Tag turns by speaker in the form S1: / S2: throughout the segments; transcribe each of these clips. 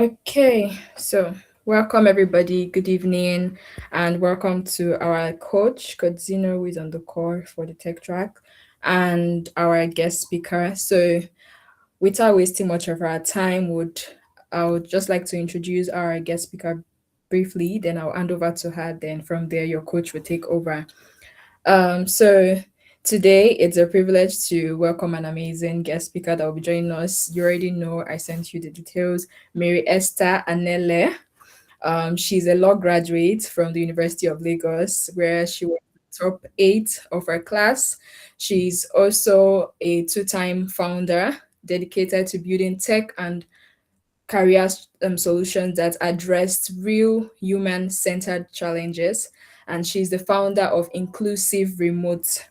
S1: Okay, so welcome everybody. Good evening, and welcome to our coach Zeno, who is on the call for the tech track, and our guest speaker. So, without wasting much of our time, would I would just like to introduce our guest speaker briefly. Then I'll hand over to her. Then from there, your coach will take over. So today it's a privilege to welcome an amazing guest speaker that will be joining us. You already know I sent you the details. Mary-Esther Anele. She's a law graduate from the University of Lagos, where she was top 8 of her class. She's also a two-time founder dedicated to building tech and career solutions that address real human-centered challenges. And she's the founder of Inclusive Remote,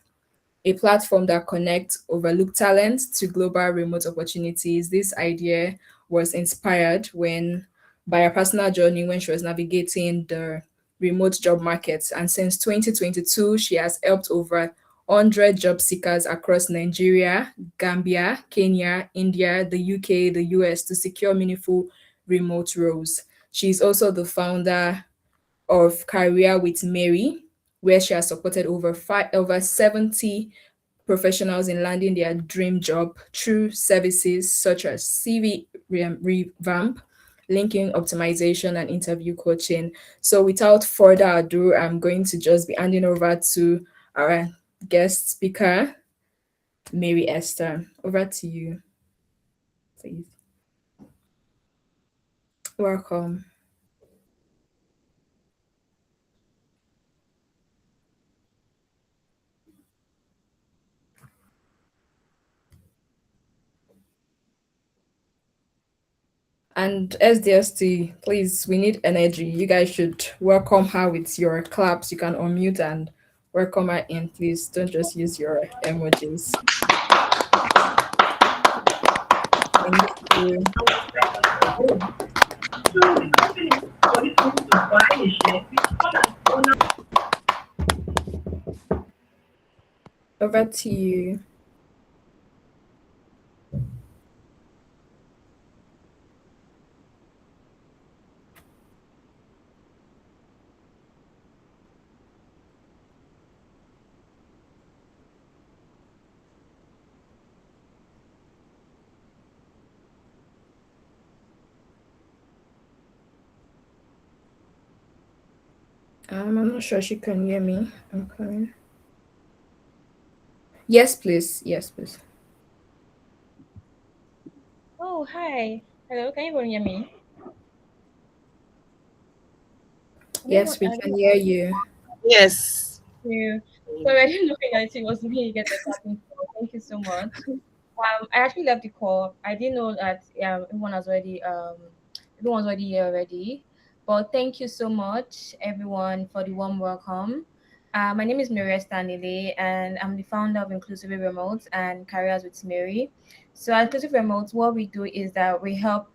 S1: a platform that connects overlooked talent to global remote opportunities. This idea was inspired when by her personal journey when she was navigating the remote job market. And since 2022, she has helped over 100 job seekers across Nigeria, Gambia, Kenya, India, the UK, the US to secure meaningful remote roles. She's also the founder of Career with Mary, where she has supported over 70 professionals in landing their dream job through services such as CV revamp, linking optimization, and interview coaching. So, without further ado, I'm going to just be handing over to our guest speaker, Mary-Esther. Over to you, please. Welcome. And SDST, please, we need energy. You guys should welcome her with your claps. You can unmute and welcome her in, please. Don't just use your emojis. Thank you. Over to you. I'm not sure she can hear me. I'm coming. Yes, please. Yes, please.
S2: Oh, hi. Hello, can you hear me? I didn't
S1: Yes,
S2: want,
S1: we
S2: I
S1: can
S2: didn't
S1: hear you.
S3: Yes.
S2: you. Sorry, I didn't know that it was me you get the tapping call. Thank you so much. I actually left the call. I didn't know that everyone's already here already. But thank you so much, everyone, for the warm welcome. My name is Mary-Esther and I'm the founder of Inclusive Remote and Careers with Mary. So at Inclusive Remote, what we do is that we help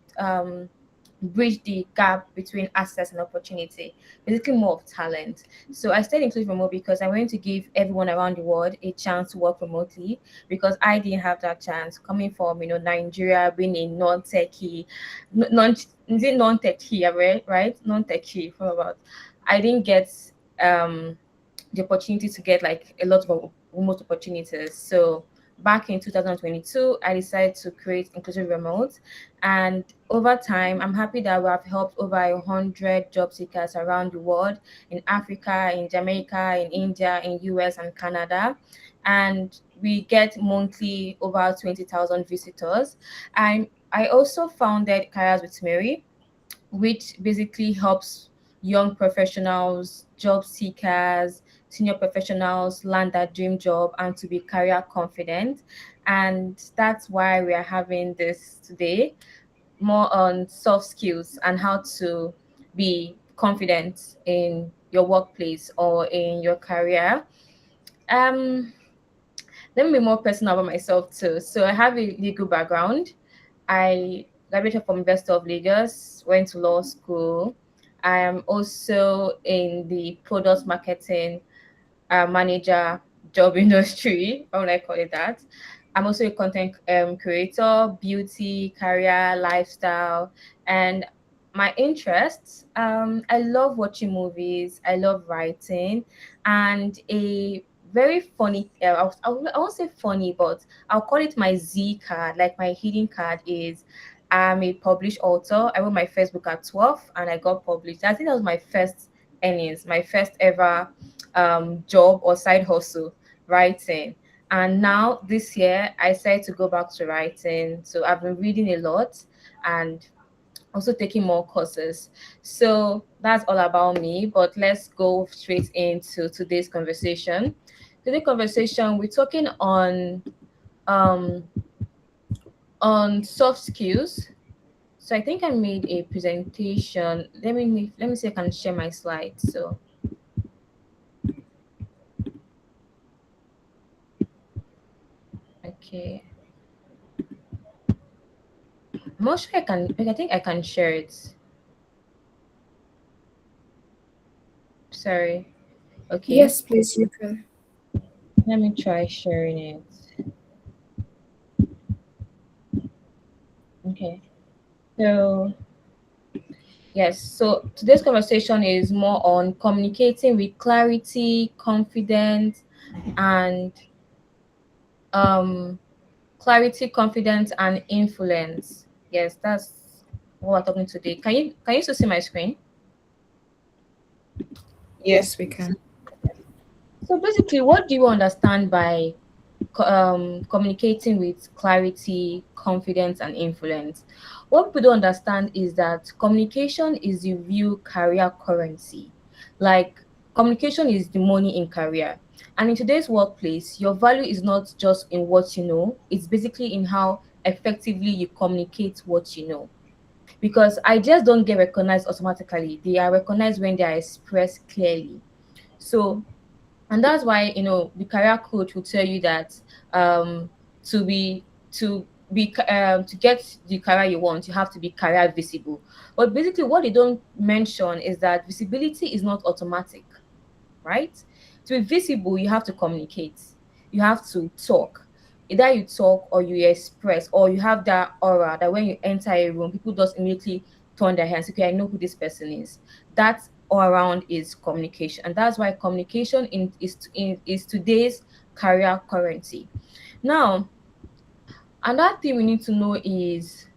S2: bridge the gap between access and opportunity, basically more of talent. So I stayed inclusive remote because I wanted to give everyone around the world a chance to work remotely because I didn't have that chance coming from Nigeria, being a non-techie, non is it non-techie, right? Non-techie for about I didn't get um the opportunity to get like a lot of remote opportunities. So back in 2022, I decided to create Inclusive Remote. And over time, I'm happy that we have helped over 100 job seekers around the world in Africa, in Jamaica, in India, in US and Canada. And we get monthly over 20,000 visitors. And I also founded Careers with Mary, which basically helps young professionals, job seekers, senior professionals land that dream job and to be career confident. And that's why we are having this today, more on soft skills and how to be confident in your workplace or in your career. Um, Let me be more personal about myself too. So I have a legal background. I graduated from University of Lagos, went to law school. I am also in the product marketing manager job industry. How would I call it that? I'm also a content creator, beauty, career, lifestyle, and my interests, I love watching movies, I love writing, and a very funny, I won't say funny, but I'll call it my Z card, like my hidden card is I'm a published author. I wrote my first book at 12 and I got published. I think that was my first earnings, my first ever job or side hustle, writing. And now this year, I decided to go back to writing. So I've been reading a lot and also taking more courses. So that's all about me. But let's go straight into today's conversation. Today's conversation, we're talking um, on soft skills. So I think I made a presentation. Let me see if I can share my slides. So okay, I'm not sure I can. I think I can share it. Sorry. Okay,
S1: Yes, please, you can.
S2: let me try sharing it. Okay. So yes, so today's conversation is more on communicating with clarity, confidence, and um confidence, and influence. Yes, that's what we're talking today. Can you still see my screen?
S1: Yes, we can.
S2: So basically, what do you understand by communicating with clarity, confidence, and influence? What people don't understand is that communication is the real career currency. Like, communication is the money in career. And in today's workplace, your value is not just in what you know, it's basically in how effectively you communicate what you know. Because ideas don't get recognized automatically, they are recognized when they are expressed clearly. So, and that's why the career coach will tell you that um to be to get the career you want, you have to be career visible. But basically what they don't mention is that visibility is not automatic, right? To be visible, you have to communicate, you have to talk. Either you talk or you express, or you have that aura that when you enter a room, people just immediately turn their hands. Okay, I know who this person is. That all around is communication, and that's why communication is today's career currency. Now, another thing we need to know is,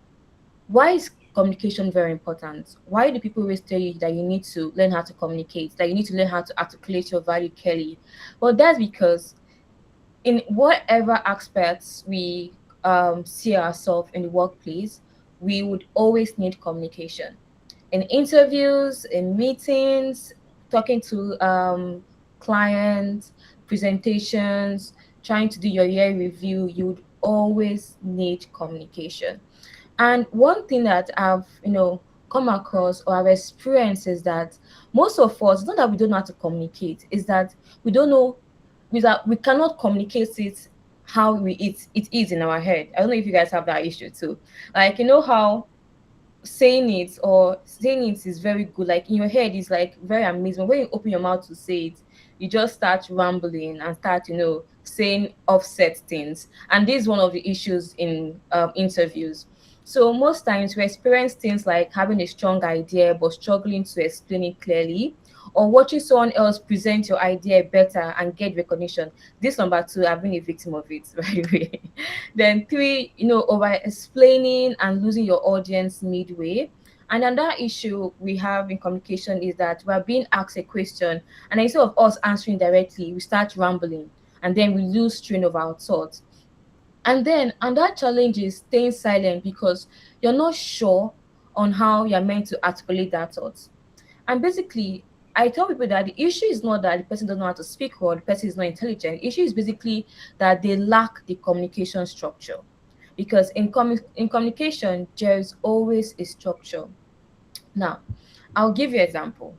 S2: why is communication very important? Why do people always tell you that you need to learn how to communicate, that you need to learn how to articulate your value clearly? Well, that's because in whatever aspects we see ourselves in the workplace, we would always need communication. In interviews, in meetings, talking to clients, presentations, trying to do your year review, you would always need communication. And one thing that I've, come across or I've experienced is that most of us, not that we don't know how to communicate, is that we don't know, we cannot communicate it how it is in our head. I don't know if you guys have that issue too. Like, how saying it is very good, like in your head is like very amazing. When you open your mouth to say it, you just start rambling and start saying offset things, and this is one of the issues in interviews. So most times we experience things like having a strong idea but struggling to explain it clearly, or watching someone else present your idea better and get recognition. This number two, I've been a victim of it, by the way. Then three, over explaining and losing your audience midway. And another issue we have in communication is that we're being asked a question, and instead of us answering directly, we start rambling, and then we lose train of our thoughts. And then another challenge is staying silent because you're not sure on how you're meant to articulate that thought. And basically, I tell people that the issue is not that the person doesn't know how to speak or the person is not intelligent. The issue is basically that they lack the communication structure. Because in communication, there is always a structure. Now, I'll give you an example.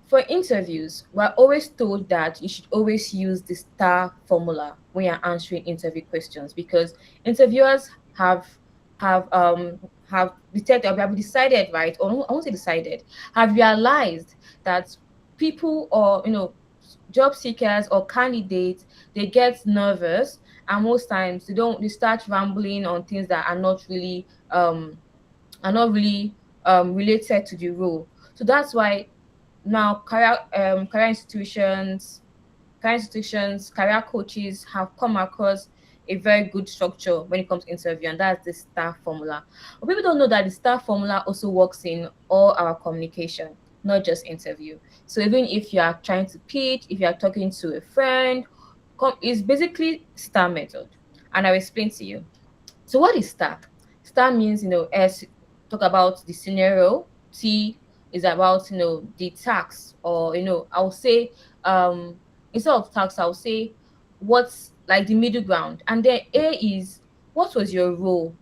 S2: For interviews, we're always told that you should always use the STAR formula when you're answering interview questions, because interviewers have um have detected, or have decided, right? Or I won't say decided, have realized that people, or job seekers or candidates, they get nervous, and most times they start rambling on things that are not really related to the role. So that's why now career institutions, career coaches have come across a very good structure when it comes to interview, and that's the STAR formula. But people don't know that the STAR formula also works in all our communication, not just interview. So even if you are trying to pitch, if you are talking to a friend, it's basically STAR method. And I'll explain to you. So what is STAR? STAR means, S, talk about the scenario. T is about, the task, or, I'll say, um, instead of task, I'll say what's like the middle ground. And then A is what was your role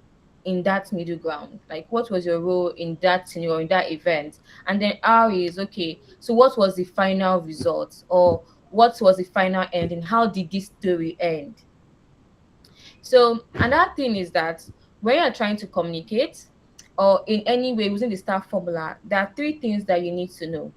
S2: in that middle ground? Like what was your role in that scenario, in that event? And then R is okay, so what was the final result? Or what was the final ending? How did this story end? So another thing is that when you're trying to communicate or in any way using the STAR formula, there are three things that you need to know.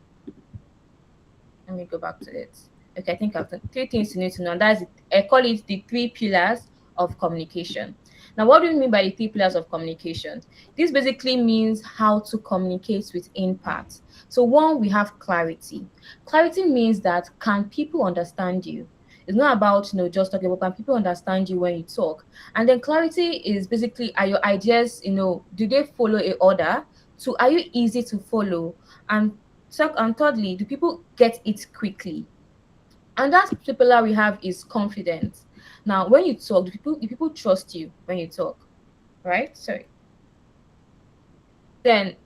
S2: Let me go back to it. Okay, I think I've done three things you need to know. And that's it. I call it the three pillars of communication. Now, what do you mean by the three pillars of communication? This basically means how to communicate with impact. So, one, we have clarity. Clarity means that can people understand you? It's not about just talking about can people understand you when you talk. And then clarity is basically are your ideas, do they follow a order? So are you easy to follow? And and thirdly, do people get it quickly? And that pillar we have is confidence. Now, when you talk, do people trust you when you talk, right? Sorry. Then,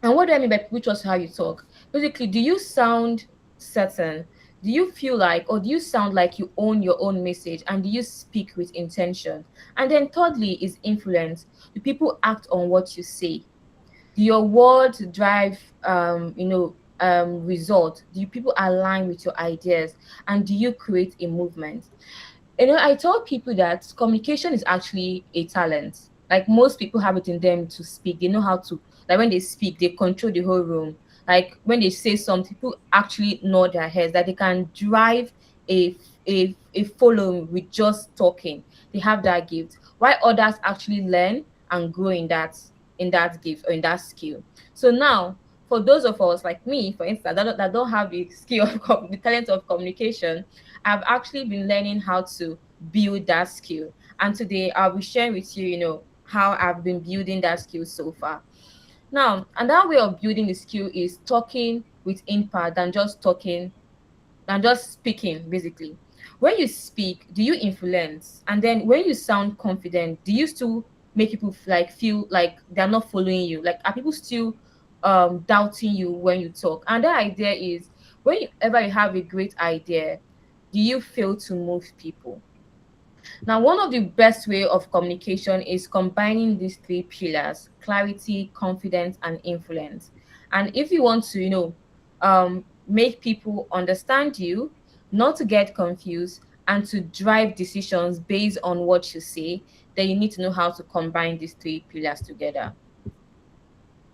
S2: and what do I mean by people trust how you talk? Basically, do you sound certain? Do you feel like, or do you sound like you own your own message? And do you speak with intention? And then, thirdly, is influence. Do people act on what you say? Do your words drive result? Do people align with your ideas? And do you create a movement? I tell people that communication is actually a talent. Like most people have it in them to speak. They know how to, like when they speak, they control the whole room. Like when they say something, people actually nod their heads that they can drive a following with just talking. They have that gift. While others actually learn and grow in that gift or in that skill. So now, for those of us like me, for instance, that don't have the skill of the talent of communication, I've actually been learning how to build that skill. And today I'll be sharing with you, how I've been building that skill so far. Now, another way of building the skill is talking with impact than just speaking, basically. When you speak, do you influence? And then when you sound confident, do you still make people feel like they're not following you? Like are people still doubting you when you talk? And the idea is whenever you have a great idea, do you fail to move people? Now, one of the best way of communication is combining these three pillars: clarity, confidence, and influence. And if you want to, make people understand you, not to get confused, and to drive decisions based on what you say, then you need to know how to combine these three pillars together.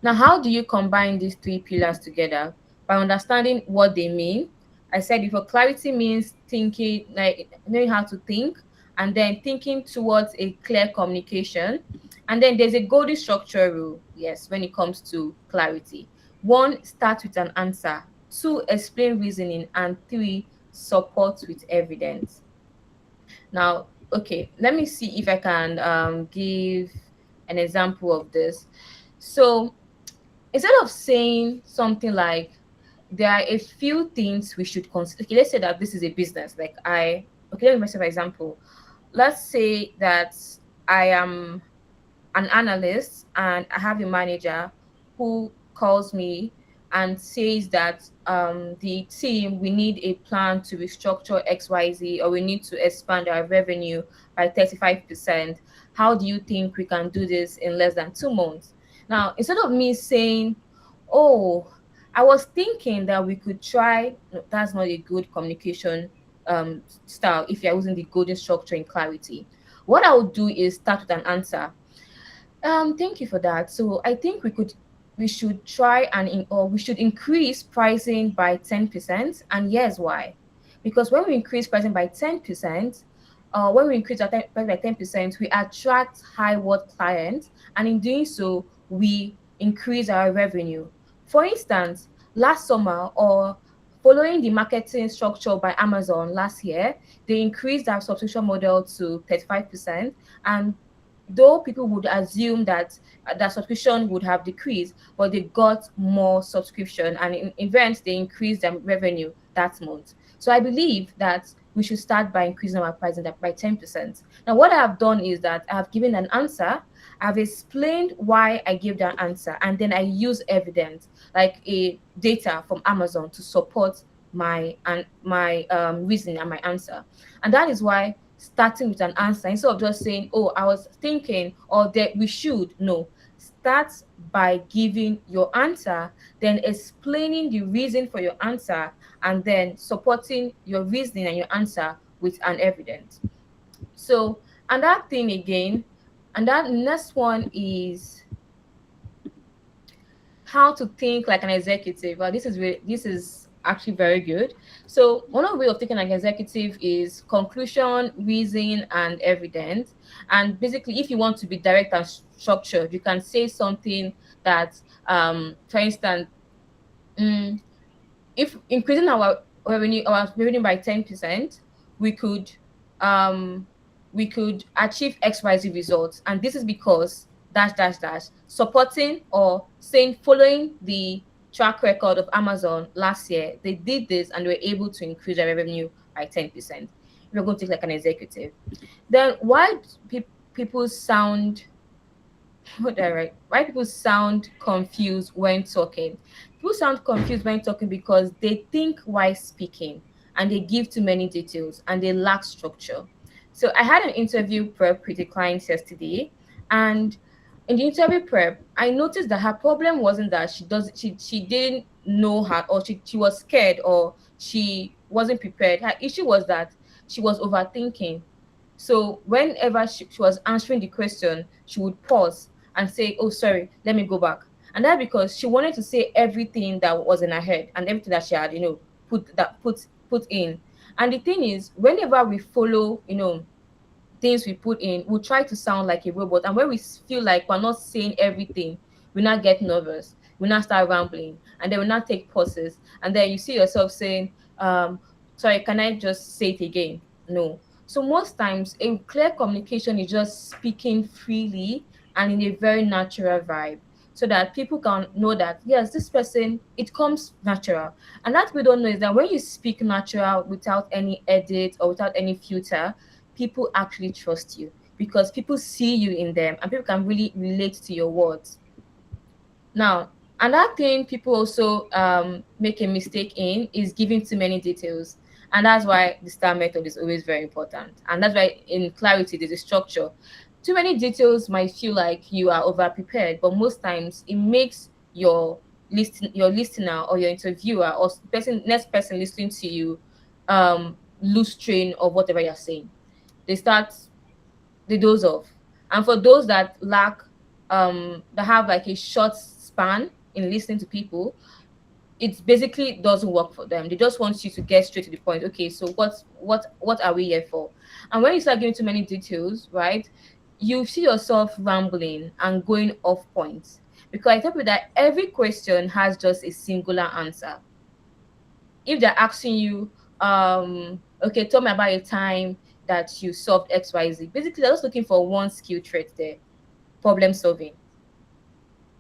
S2: Now, how do you combine these three pillars together? By understanding what they mean. I said before, clarity means thinking, like knowing how to think, and then thinking towards a clear communication. And then there's a golden structure rule, yes, when it comes to clarity. One, start with an answer. Two, explain reasoning. And three, support with evidence. Now, okay, let me see if I can give an example of this. So, instead of saying something like there are a few things we should consider. Okay, let's say that this is a business. Okay, let me myself an example. Let's say that I am an analyst and I have a manager who calls me and says that the team, we need a plan to restructure XYZ, or we need to expand our revenue by 35%. How do you think we can do this in less than 2 months? Now, instead of me saying, oh, I was thinking that we could try, no, that's not a good communication style if you're using the golden structure in clarity. What I would do is start with an answer. Thank you for that. So I think we should try or we should increase pricing by 10%. And here's why. Because when we increase pricing by 10%, when we increase our price by 10%, we attract high worth clients. And in doing so, we increase our revenue. For instance, last summer or following the marketing structure by Amazon last year, they increased our subscription model to 35%. And though people would assume that that subscription would have decreased, but they got more subscription, and in events they increased their revenue that month. So I believe that we should start by increasing our pricing that by 10%. Now, what I have done is that I have given an answer, I've explained why I gave that answer, and then I use evidence like a data from Amazon to support my reasoning and my answer. And that is why starting with an answer instead of just saying, "Oh, I was thinking," or that we should. No, start by giving your answer, then explaining the reason for your answer, and then supporting your reasoning and your answer with an evidence. So, and that thing again, and that next one is how to think like an executive. Well, this is actually very good. So one of the way of thinking like an executive is conclusion, reason, and evidence. And basically, if you want to be direct and structured, you can say something that, for instance, mm, if increasing our revenue by 10%, we could um we could achieve XYZ results. And this is because dash dash dash, supporting or saying following the track record of Amazon last year, they did this and they were able to increase their revenue by 10%. We're going to take like an executive. Then why people sound what did I write? Why people sound confused when talking? People sound confused when talking because they think while speaking, and they give too many details and they lack structure. So I had an interview prep with a client yesterday, and in the interview prep, I noticed that her problem wasn't that she didn't know her, or she was scared, or she wasn't prepared. Her issue was that she was overthinking. So whenever she was answering the question, she would pause and say, "Oh, sorry, let me go back." And that because she wanted to say everything that was in her head and everything that she had, put in. And the thing is, whenever we follow, things we put in, we'll try to sound like a robot. And when we feel like we're not saying everything, we now get nervous. We now start rambling, and then we now take pauses. And then you see yourself saying, sorry, can I just say it again? No. So most times, a clear communication is just speaking freely and in a very natural vibe, so that people can know that yes, this person, it comes natural. And that we don't know is that when you speak natural without any edit or without any filter, people actually trust you because people see you in them and people can really relate to your words. Now, another thing people also make a mistake in is giving too many details. And that's why the STAR method is always very important. And that's why in clarity, there's a structure. Too many details might feel like you are over prepared, but most times it makes your listener or your interviewer or next person listening to you lose train of whatever you're saying. They start they doze off. And for those that that have like a short span in listening to people, it basically doesn't work for them. They just want you to get straight to the point. Okay, so what are we here for? And when you start giving too many details, right, you see yourself rambling and going off point. Because I tell you that every question has just a singular answer. If they're asking you, okay, tell me about a time that you solved XYZ, basically they're just looking for one skill trait there: problem solving.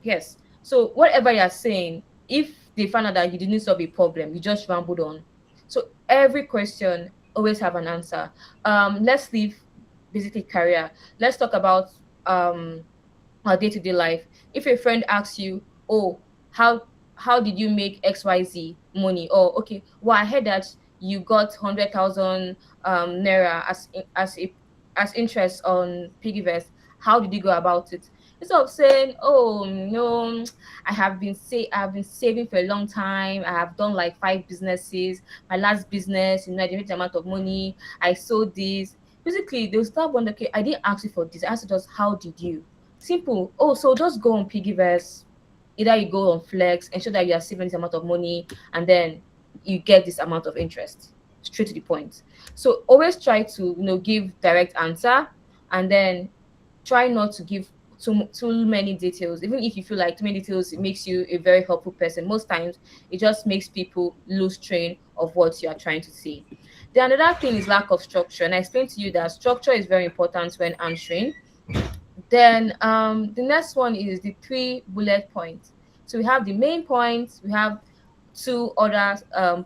S2: Yes. So whatever you're saying, if they find out that you didn't solve a problem, you just rambled on. So every question always have an answer. Let's leave basically career. Let's talk about our day-to-day life. If a friend asks you, "Oh, how did you make XYZ money?" Or, "Okay, well, I heard that you got 100,000 naira as interest on piggyvest. How did you go about it?" Instead of saying, "Oh no, I've been saving for a long time. I have done like 5 businesses. My last business, I didn't make the amount of money. I sold this." Basically, they'll start wondering, "Okay, I didn't ask you for this. I asked you just how did you?" Simple. "Oh, so just go on piggyverse. Either you go on flex, ensure that you are saving this amount of money, and then you get this amount of interest." Straight to the point. So always try to give direct answer, and then try not to give. too many details. Even if you feel like too many details, it makes you a very helpful person. Most times, it just makes people lose train of what you are trying to say. The another thing is lack of structure, and I explained to you that structure is very important when answering. Then the next one is the three bullet points. So we have the main points, we have two other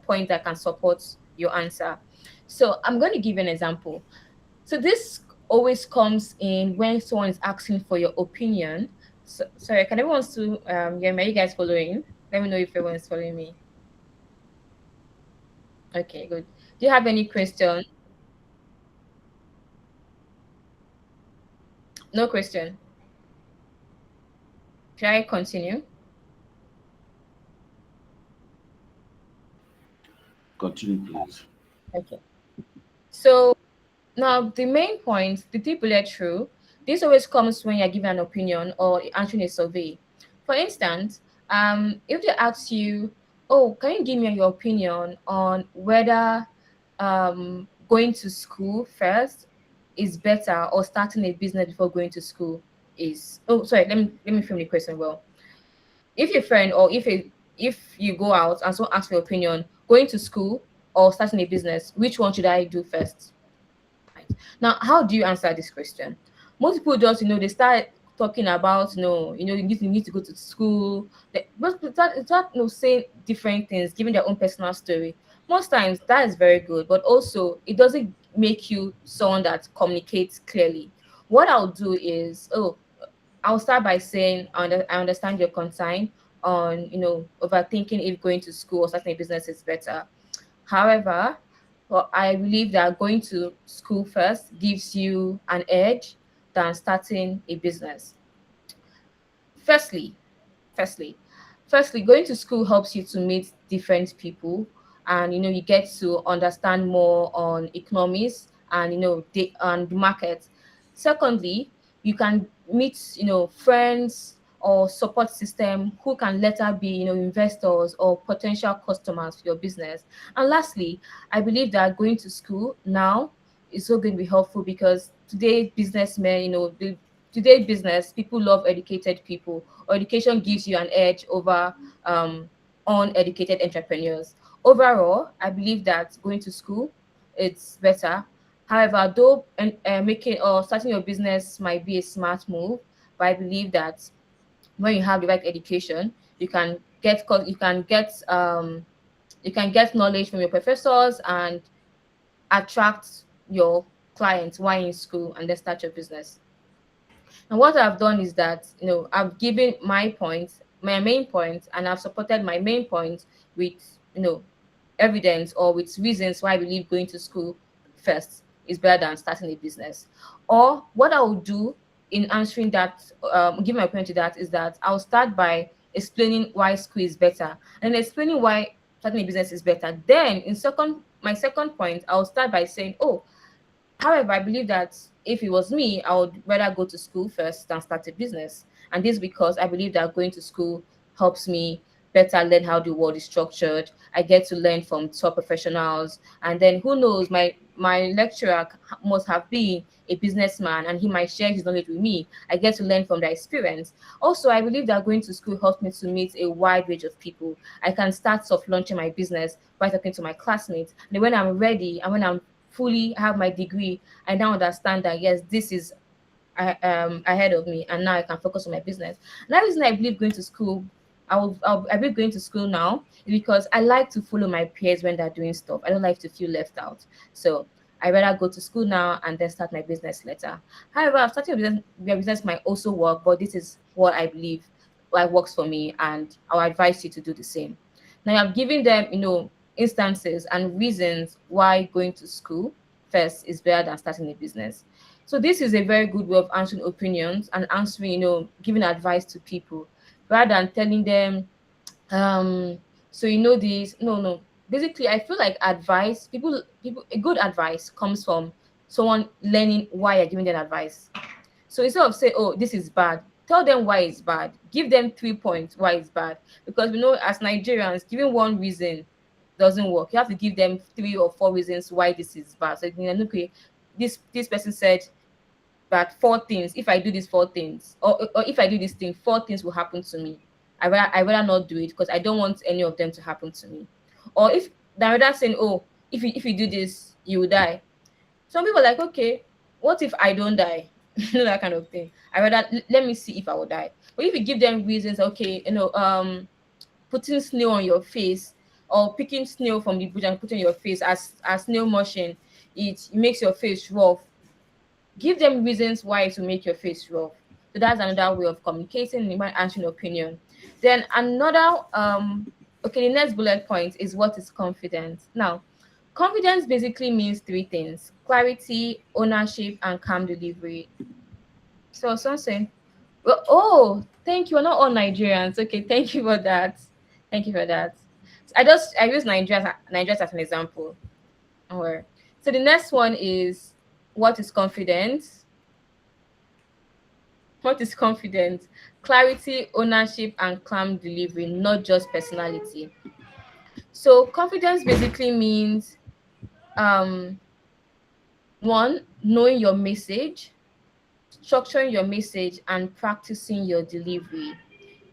S2: points that can support your answer. So I'm going to give you an example. So this always comes in when someone is asking for your opinion. So, sorry, can everyone still yeah, are you guys following? Let me know if everyone is following me. Okay, good. Do you have any question? No question. Should I continue?
S3: Continue, please.
S2: Okay. So now, the main point, the three bullet rule, this always comes when you're giving an opinion or answering a survey. For instance, if they ask you, "Oh, can you give me your opinion on whether going to school first is better or starting a business before going to school is?" Oh, sorry. Let me frame the question well. If your friend or if you go out and someone asks for your opinion, going to school or starting a business, which one should I do first? Right. Now, how do you answer this question? Most people just, they start talking about, you need to go to school. But it's not saying different things, giving their own personal story. Most times that is very good, but also it doesn't make you someone that communicates clearly. What I'll do is, I'll start by saying I understand your concern on, overthinking if going to school or starting a business is better. However, well, I believe that going to school first gives you an edge than starting a business. Firstly, firstly firstly, going to school helps you to meet different people, and you get to understand more on economies and the market. Secondly, you can meet friends or support system who can later be investors or potential customers for your business. And lastly, I believe that going to school now is so going to be helpful because today businessmen, today business people love educated people, or education gives you an edge over uneducated entrepreneurs. Overall, I believe that going to school it's better. However, though making or starting your business might be a smart move, but I believe that when you have the right education, you can get knowledge from your professors and attract your clients while in school and then start your business. And what I've done is that, I've given my points, my main points, and I've supported my main points with, evidence or with reasons why I believe going to school first is better than starting a business. Or what I will do in answering that, give my point to that, is that I'll start by explaining why school is better and explaining why starting a business is better. Then, my second point, I'll start by saying, oh, however, I believe that if it was me, I would rather go to school first than start a business. And this because I believe that going to school helps me better learn how the world is structured. I get to learn from top professionals. And then who knows, my lecturer must have been a businessman and he might share his knowledge with me. I get to learn from their experience. Also, I believe that going to school helps me to meet a wide range of people. I can start off launching my business by talking to my classmates. And when I'm ready and when I'm fully have my degree, I now understand that yes, this is ahead of me, and now I can focus on my business. And that reason I believe going to school, I believe going to school now is because I like to follow my peers when they're doing stuff. I don't like to feel left out. So I rather go to school now and then start my business later. However, starting a business might also work, but this is what I believe like works for me, and I'll advise you to do the same. Now I've given them, instances and reasons why going to school first is better than starting a business. So this is a very good way of answering opinions and answering, giving advice to people rather than telling them, so this. No, no. Basically, I feel like advice, people, a good advice comes from someone learning why you're giving them advice. So instead of say, oh, this is bad, tell them why it's bad. Give them 3 points why it's bad. Because we know as Nigerians, giving one reason doesn't work. You have to give them 3 or 4 reasons why this is bad. So okay, this person said that four things, if I do these four things, or if I do this thing, four things will happen to me. I rather not do it because I don't want any of them to happen to me. Or if than rather saying, oh, if you do this, you will die. Some people are like, okay, what if I don't die? That kind of thing. I rather let me see if I will die. But if you give them reasons, okay, putting snail on your face or picking snail from the bush and putting on your face as snail motion, it makes your face rough. Give them reasons why to make your face rough. So that's another way of communicating, you might answer an opinion. Then another okay, the next bullet point is what is confidence. Now, confidence basically means three things: clarity, ownership, and calm delivery. So something. Well, oh, thank you. We're not all Nigerians. Okay, thank you for that. Thank you for that. So I use Nigeria as an example. Or so the next one is what is confidence? What is confidence? Clarity, ownership, and calm delivery, not just personality. So confidence basically means um one, knowing your message, structuring your message, and practicing your delivery.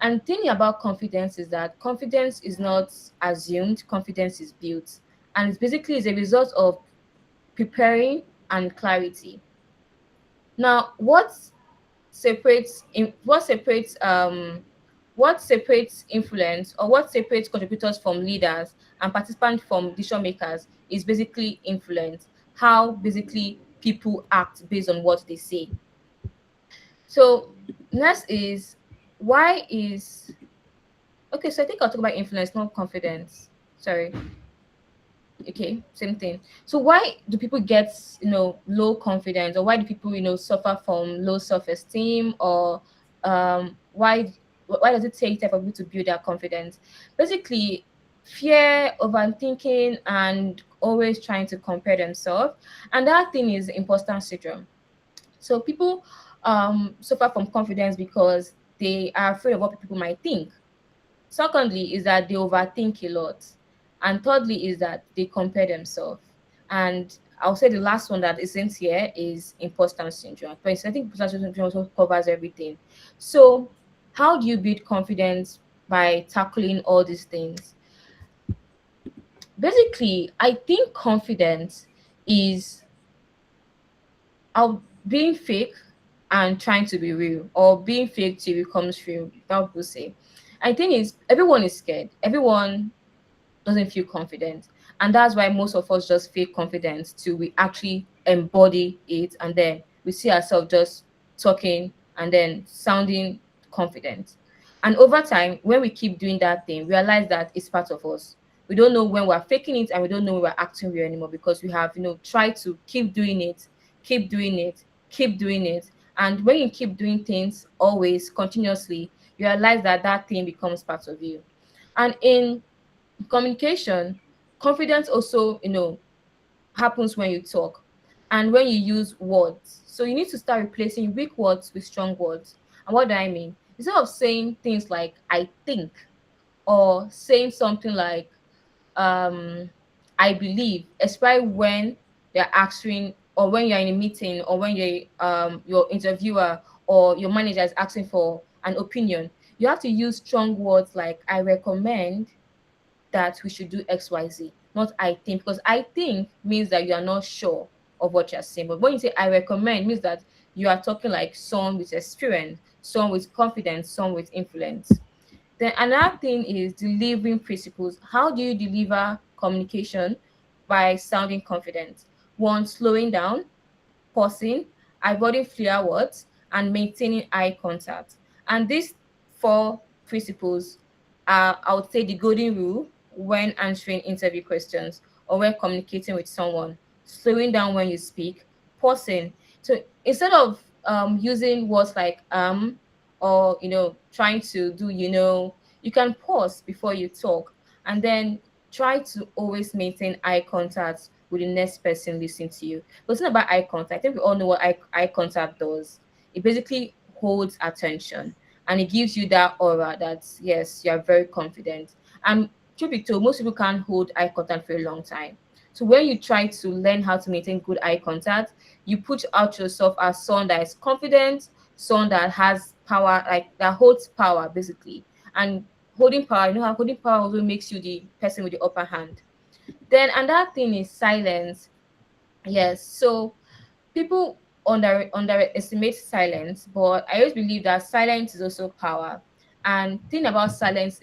S2: And the thing about confidence is that confidence is not assumed, confidence is built. And it's basically is a result of preparing and clarity. Now, what separates influence, or what separates contributors from leaders and participants from decision makers, is basically influence. How basically people act based on what they say. So next is why is okay, so I think I'll talk about influence, not confidence. Sorry. Okay, same thing. So why do people get low confidence, or why do people suffer from low self-esteem, or why does it take time for people to build their confidence? Basically, fear, overthinking, and always trying to compare themselves. And that thing is imposter syndrome. So people suffer from confidence because they are afraid of what people might think. Secondly, is that they overthink a lot. And thirdly, is that they compare themselves. And I'll say the last one that isn't here is imposter syndrome. But I think imposter syndrome also covers everything. So, how do you build confidence by tackling all these things? Basically, I think confidence is out being fake and trying to be real, or being fake till it becomes real. That people say. I think is everyone is scared. Everyone doesn't feel confident, and that's why most of us just feel confidence till we actually embody it, and then we see ourselves just talking and then sounding confident. And over time, when we keep doing that thing, realize that it's part of us. We don't know when we're faking it, and we don't know when we're acting real anymore, because we have tried to keep doing it, keep doing it, keep doing it. And when you keep doing things always continuously, you realize that that thing becomes part of you. And in communication, confidence also happens when you talk and when you use words. So you need to start replacing weak words with strong words. And what do I mean? Instead of saying things like I think, or saying something like um I believe, especially when they're asking, or when you're in a meeting, or when your interviewer or your manager is asking for an opinion, you have to use strong words like I recommend that we should do XYZ, not I think, because I think means that you are not sure of what you're saying. But when you say I recommend, means that you are talking like someone with experience, someone with confidence, someone with influence. Then another thing is delivering principles. How do you deliver communication? By sounding confident. One, slowing down, pausing, avoiding flair words, and maintaining eye contact. And these four principles are, I would say, the golden rule when answering interview questions or when communicating with someone. Slowing down when you speak, pausing. So instead of using words like or trying to do you can pause before you talk, and then try to always maintain eye contact with the next person listening to you. But it's not about eye contact. I think we all know what eye contact does. It basically holds attention, and it gives you that aura that yes, you are very confident. And truth be told, most people can't hold eye contact for a long time. So when you try to learn how to maintain good eye contact, you put out yourself as someone that is confident, someone that has power, like that holds power basically. And holding power, you know how holding power also makes you the person with the upper hand. Then another thing is silence. Yes. So people underestimate silence, but I always believe that silence is also power. And thing about silence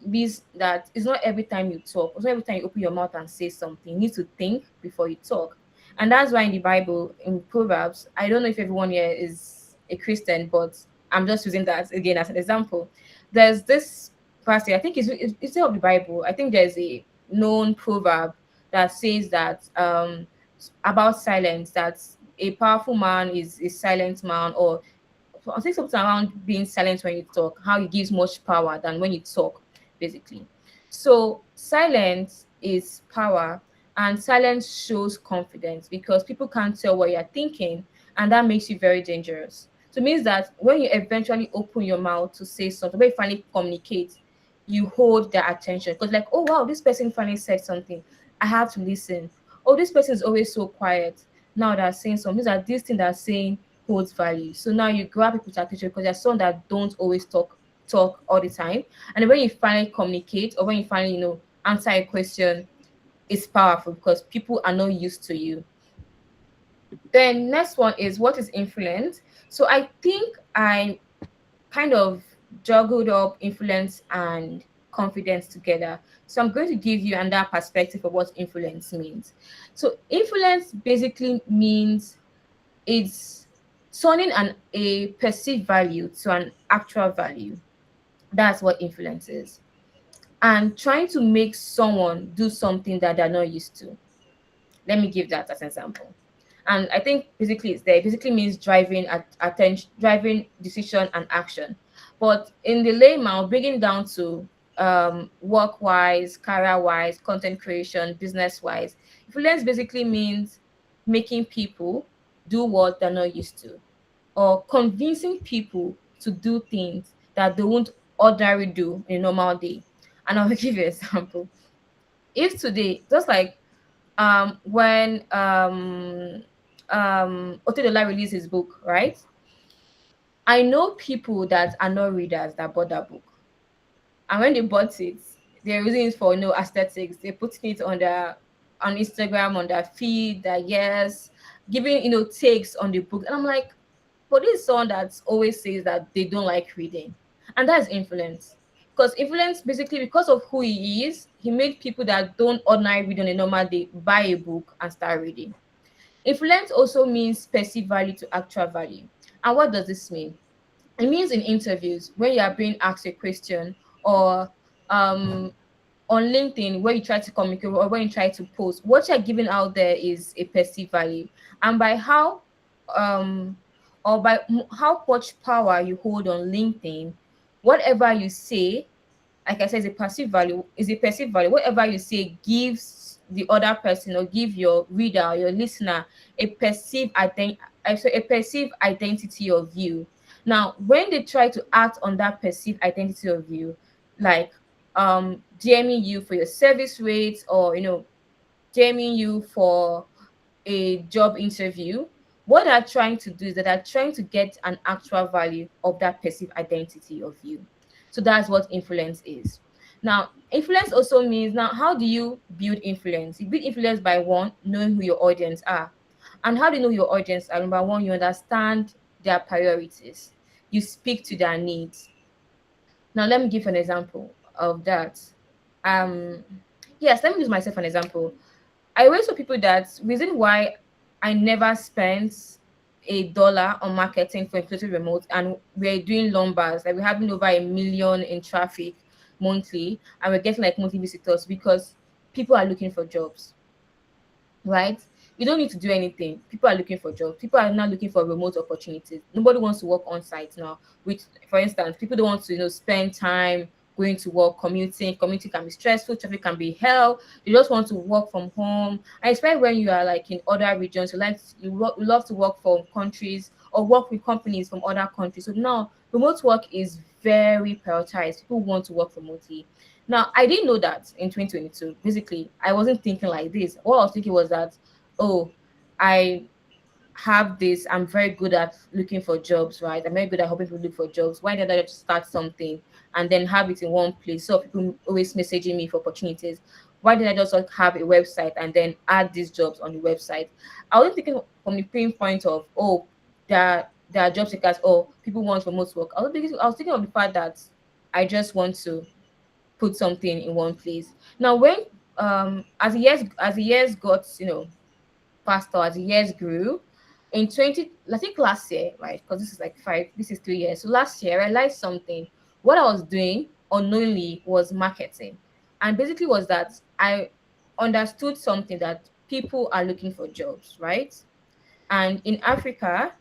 S2: means that it's not every time you talk, it's not every time you open your mouth and say something. You need to think before you talk. And that's why in the Bible, in Proverbs, I don't know if everyone here is a Christian, but I'm just using that again as an example. There's this passage, I think it's of the Bible. I think there's a known proverb that says that about silence, that a powerful man is a silent man, or I think something around being silent when you talk, how it gives much power than when you talk, basically. So silence is power, and silence shows confidence because people can't tell what you're thinking, and that makes you very dangerous. So it means that when you eventually open your mouth to say something, when you finally communicate, you hold their attention because, like, oh wow, this person finally said something. I have to listen. Oh, this person is always so quiet. Now they're saying something. Means that this thing they're saying holds value. So now you grab people's attention because there's some that don't always talk all the time. And when you finally communicate or when you finally, answer a question, it's powerful because people are not used to you. Then next one is what is influence. So I think I kind of juggled up influence and confidence together. So I'm going to give you another perspective of what influence means. So influence basically means it's turning a perceived value to an actual value. That's what influence is. And trying to make someone do something that they're not used to. Let me give that as an example. And I think basically it's there. It basically means driving attention, driving decision and action. But in the layman, bringing down to work wise, career wise, content creation, business wise, influence basically means making people do what they're not used to, or convincing people to do things that they won't ordinarily do in a normal day. And I'll give you an example. If today, just like when Otedola released his book, right? I know people that are not readers that bought that book. And when they bought it, they're using it for aesthetics. They're putting it on Instagram, on their feed, that yes, giving takes on the book. And I'm like, but this is someone that always says that they don't like reading. And that's influence. Because influence, basically, because of who he is, he made people that don't ordinarily read on a normal day buy a book and start reading. Influence also means perceived value to actual value. And what does this mean? It means in interviews, when you are being asked a question, or um, on LinkedIn, where you try to communicate or when you try to post, what you're giving out there is a perceived value. And by um how much power you hold on LinkedIn, whatever you say, like I said, is a perceived value. Whatever you say gives the other person or give your reader or your listener a a perceived identity of you. Now, when they try to act on that perceived identity of you, like DMing you for your service rates, or DMing you for a job interview, what they're trying to do is that they're trying to get an actual value of that perceived identity of you. So that's what influence is. Now, influence also means, now, how do you build influence? You build influence by one, knowing who your audience are. And how do you know your audience are? Number one, you understand their priorities. You speak to their needs. Now, let me give an example of that. Um, yes, let me use myself an example. I always tell people that reason why I never spent $1 on marketing for inclusive remote, and we're doing numbers, like we're having over 1 million in traffic monthly, and we're getting like monthly visitors, because people are looking for jobs, right? You don't need to do anything. People are looking for jobs. People are now looking for remote opportunities. Nobody wants to work on site now. Which, for instance, people don't want to spend time going to work, commuting. Commuting can be stressful. Traffic can be hell. You just want to work from home. And especially when you are like in other regions, you love to work for countries or work with companies from other countries. So now remote work is very prioritized. People want to work remotely. Now, I didn't know that in 2022. Basically, I wasn't thinking like this. What I was thinking was that, oh, I have this. I'm very good at looking for jobs, right? I'm very good at helping people look for jobs. Why did I just start something and then have it in one place? So people always messaging me for opportunities. Why did I just not have a website and then add these jobs on the website? I wasn't thinking from the pinpoint of, oh, there are job seekers or people want remote work. I was thinking of the fact that I just want to put something in one place. Now, when as the years got, faster, as the years grew, in 20, I think last year, right? Because this is 3 years. So last year, I realized something. What I was doing unknowingly was marketing, and basically was that I understood something that people are looking for jobs, right? And in Africa,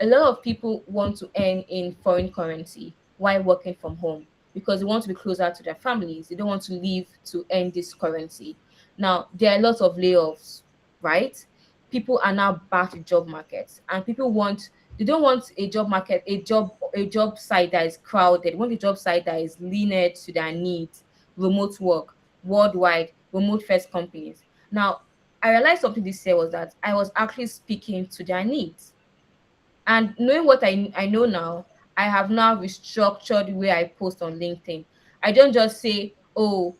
S2: a lot of people want to earn in foreign currency while working from home because they want to be closer to their families. They don't want to leave to earn this currency. Now, there are lots of layoffs, right? People are now back to job markets, and they don't want a job market, a job site that is crowded. They want a job site that is leaner to their needs, remote work, worldwide, remote first companies. Now, I realized something this year was that I was actually speaking to their needs, and knowing what I know now, I have now restructured the way I post on LinkedIn. I don't just say, oh,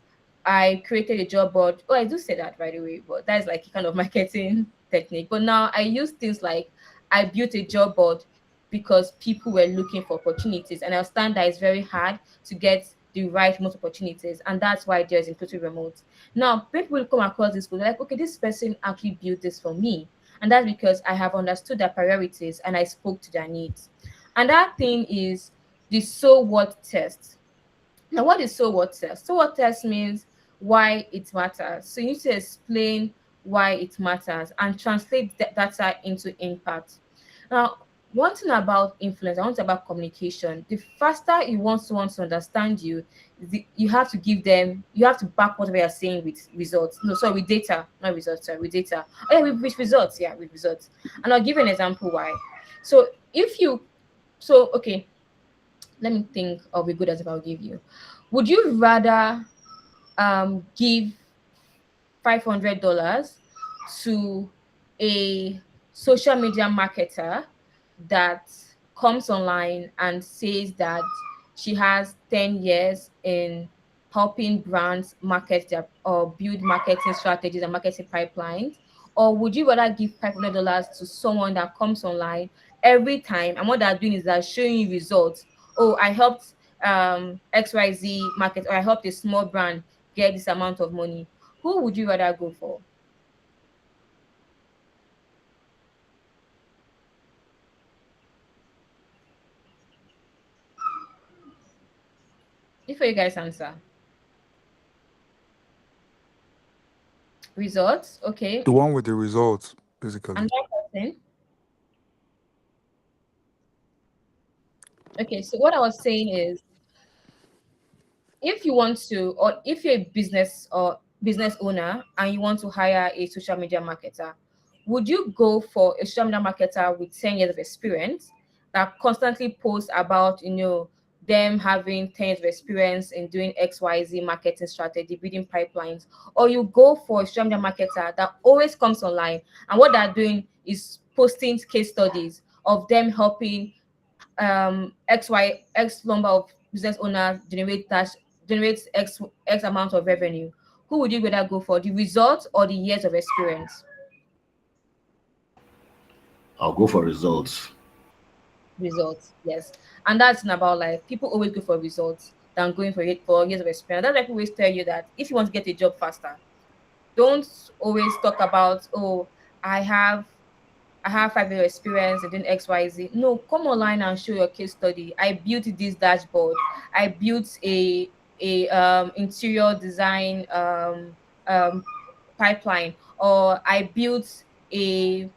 S2: I created a job board. Oh, I do say that, by the way, but that's like a kind of marketing technique. But now I use things like, I built a job board because people were looking for opportunities. And I understand that it's very hard to get the right remote opportunities. And that's why there's inclusive remote. Now, people will come across this, they're like, okay, this person actually built this for me, and that's because I have understood their priorities and I spoke to their needs. And that thing is the so what test. Now, what is so what test? So what test means why it matters. So you need to explain why it matters and translate that data into impact. Now, one thing about influence, one thing about communication, the faster you want someone to understand you, you have to give them, you have to back whatever you're saying with results. No, sorry, with data, not results, sorry, with data. Oh, yeah, with results, yeah, with results. And I'll give you an example why. So if you, so, okay, let me think of a good example I'll give you. Would you rather give $500 to a social media marketer that comes online and says that she has 10 years in helping brands market their or build marketing strategies and marketing pipelines? Or would you rather give $500 to someone that comes online every time, and what they're doing is they're showing you results? Oh, I helped XYZ market, or I helped a small brand get this amount of money. Who would you rather go for? Before you guys answer. Results, okay.
S4: The one with the results, basically.
S2: Another person. Okay, so what I was saying is, if you want to, or if you're a business or business owner and you want to hire a social media marketer, would you go for a social media marketer with 10 years of experience that constantly posts about, them having 10 years of experience in doing XYZ marketing strategy, building pipelines? Or you go for a social media marketer that always comes online and what they're doing is posting case studies of them helping X number of business owners generates X amount of revenue? Who would you rather go for, the results or the years of experience?
S3: I'll go for results.
S2: Results, yes. And that's not about life. People always go for results than going for years of experience. That's why people always tell you that if you want to get a job faster, don't always talk about, oh, I have I have 5 year experience in doing XYZ. No, come online and show your case study. I built this dashboard. I built a interior design pipeline, or I built a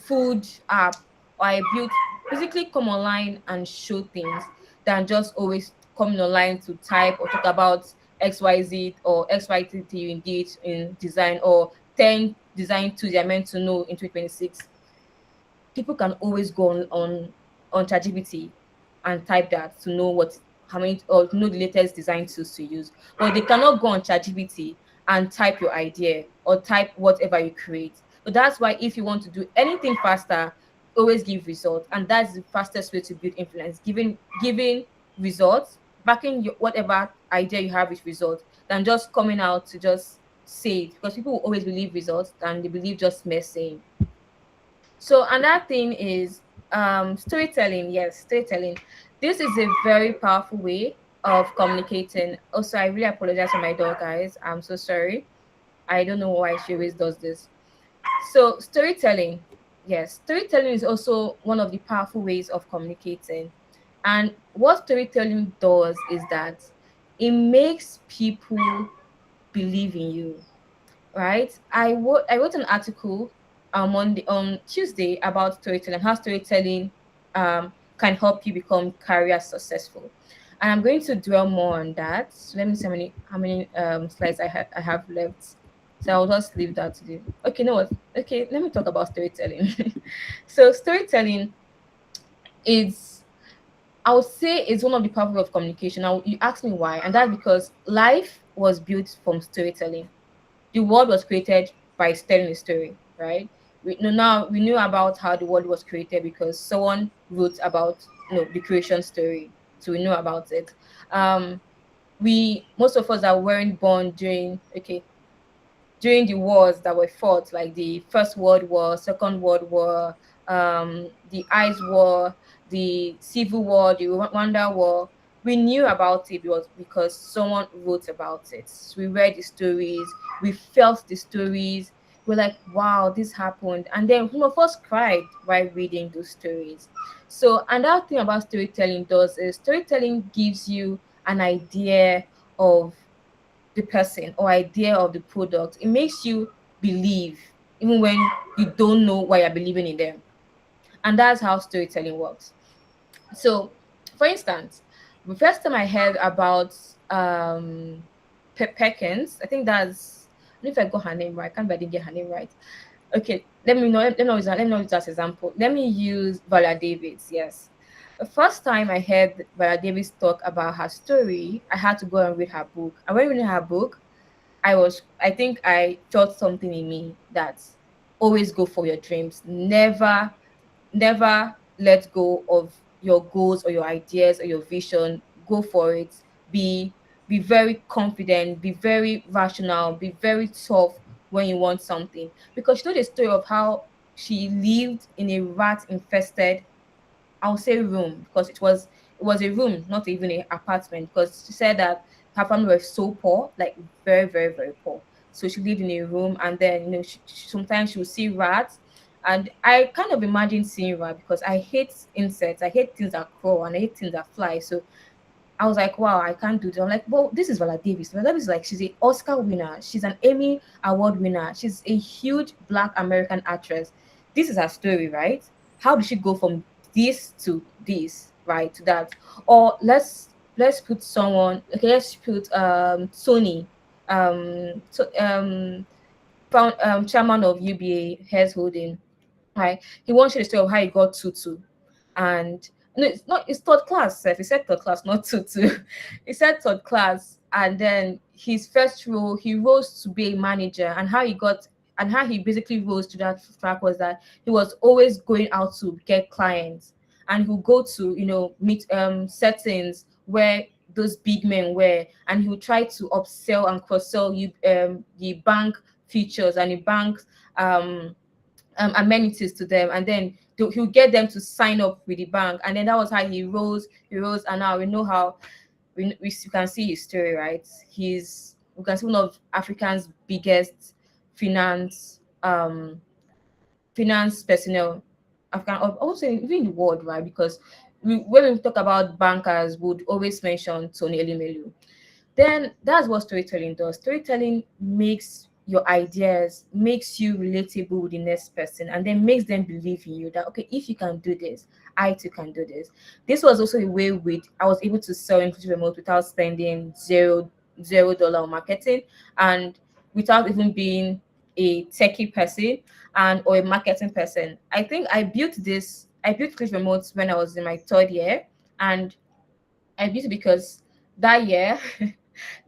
S2: food app, or I built, basically come online and show things than just always coming online to type or talk about XYZ or XYZ you did in design, or 10 design tools you're meant to know in 2026. People can always go on ChatGPT and type that to know what how many or know the latest design tools to use. But they cannot go on ChatGPT and type your idea or type whatever you create. So that's why if you want to do anything faster, always give results. And that's the fastest way to build influence, giving results, backing your whatever idea you have with results, than just coming out to just say it, because people will always believe results than they believe just mere saying. So another thing is storytelling. Yes, storytelling. This is a very powerful way of communicating. Also, I really apologize for my dog, guys. I'm so sorry. I don't know why she always does this. So storytelling, yes, storytelling is also one of the powerful ways of communicating. And what storytelling does is that it makes people believe in you, right? I wrote an article on Tuesday about storytelling, how storytelling can help you become career successful. And I'm going to dwell more on that. So let me see how many slides I have left. So I'll just leave that to you. Okay, no what? Okay, let me talk about storytelling. So storytelling is, I would say, it's one of the powerful of communication. Now you ask me why, and that's because life was built from storytelling. The world was created by telling a story, right? We knew about how the world was created because someone wrote about the creation story, so we know about it. Um, we most of us that weren't born during the wars that were fought, like the First World War, Second World War, the Ice War, the Civil War, the Rwanda War. We knew about it because someone wrote about it. We read the stories, we felt the stories. We're like, wow, this happened. And then some of us cried while reading those stories. So another thing about storytelling does is storytelling gives you an idea of the person or idea of the product. It makes you believe even when you don't know why you're believing in them. And that's how storytelling works. So, for instance, the first time I heard about Perkins, I think that's, I don't know if I got her name right. I can't, but I didn't get her name right. Okay, let me not use that as example. Let me use Viola Davis. Yes, the first time I heard Viola Davis talk about her story, I had to go and read her book. And when reading her book, I think I felt something in me that always go for your dreams. Never let go of your goals or your ideas or your vision. Go for it. Be be very confident, be very rational, be very tough when you want something. Because she told a story of how she lived in a rat infested, I'll say room, because it was a room, not even an apartment. Because she said that her family were so poor, like very, very, very poor. So she lived in a room, and then sometimes she would see rats, and I kind of imagine seeing rat because I hate insects, I hate things that crawl, and I hate things that fly. So I was like, wow, I can't do this. I'm like, well, this is Viola Davis. Viola Davis is like, she's an Oscar winner. She's an Emmy Award winner. She's a huge Black American actress. This is her story, right? How did she go from this to this, right? To that. Or let's put someone, okay, let's put Tony, so found chairman of UBA, Hess Holding, right? He wants you to story of how he got tutu. And no, it's not, it's third class, sef. He said third class, not tutu. He said third class. And then his first role, he rose to be a manager, and how he basically rose to that track was that he was always going out to get clients, and he would go to meet settings where those big men were, and he would try to upsell and cross sell you the bank features and the bank um amenities to them, and then he'll get them to sign up with the bank. And then that was how he rose, and now we know how you can see his story, right? We can see one of Africa's biggest finance finance personnel, African, also even in the world, right? Because when we talk about bankers, we would always mention Tony Elumelu. Then that's what storytelling does. Storytelling makes your ideas, makes you relatable with the next person, and then makes them believe in you that, okay, if you can do this, I too can do this. This was also a way with I was able to sell inclusive remote without spending $0 on marketing, and without even being a techie person and or a marketing person. I think I built inclusive remote when I was in my third year, And I beat it because that year,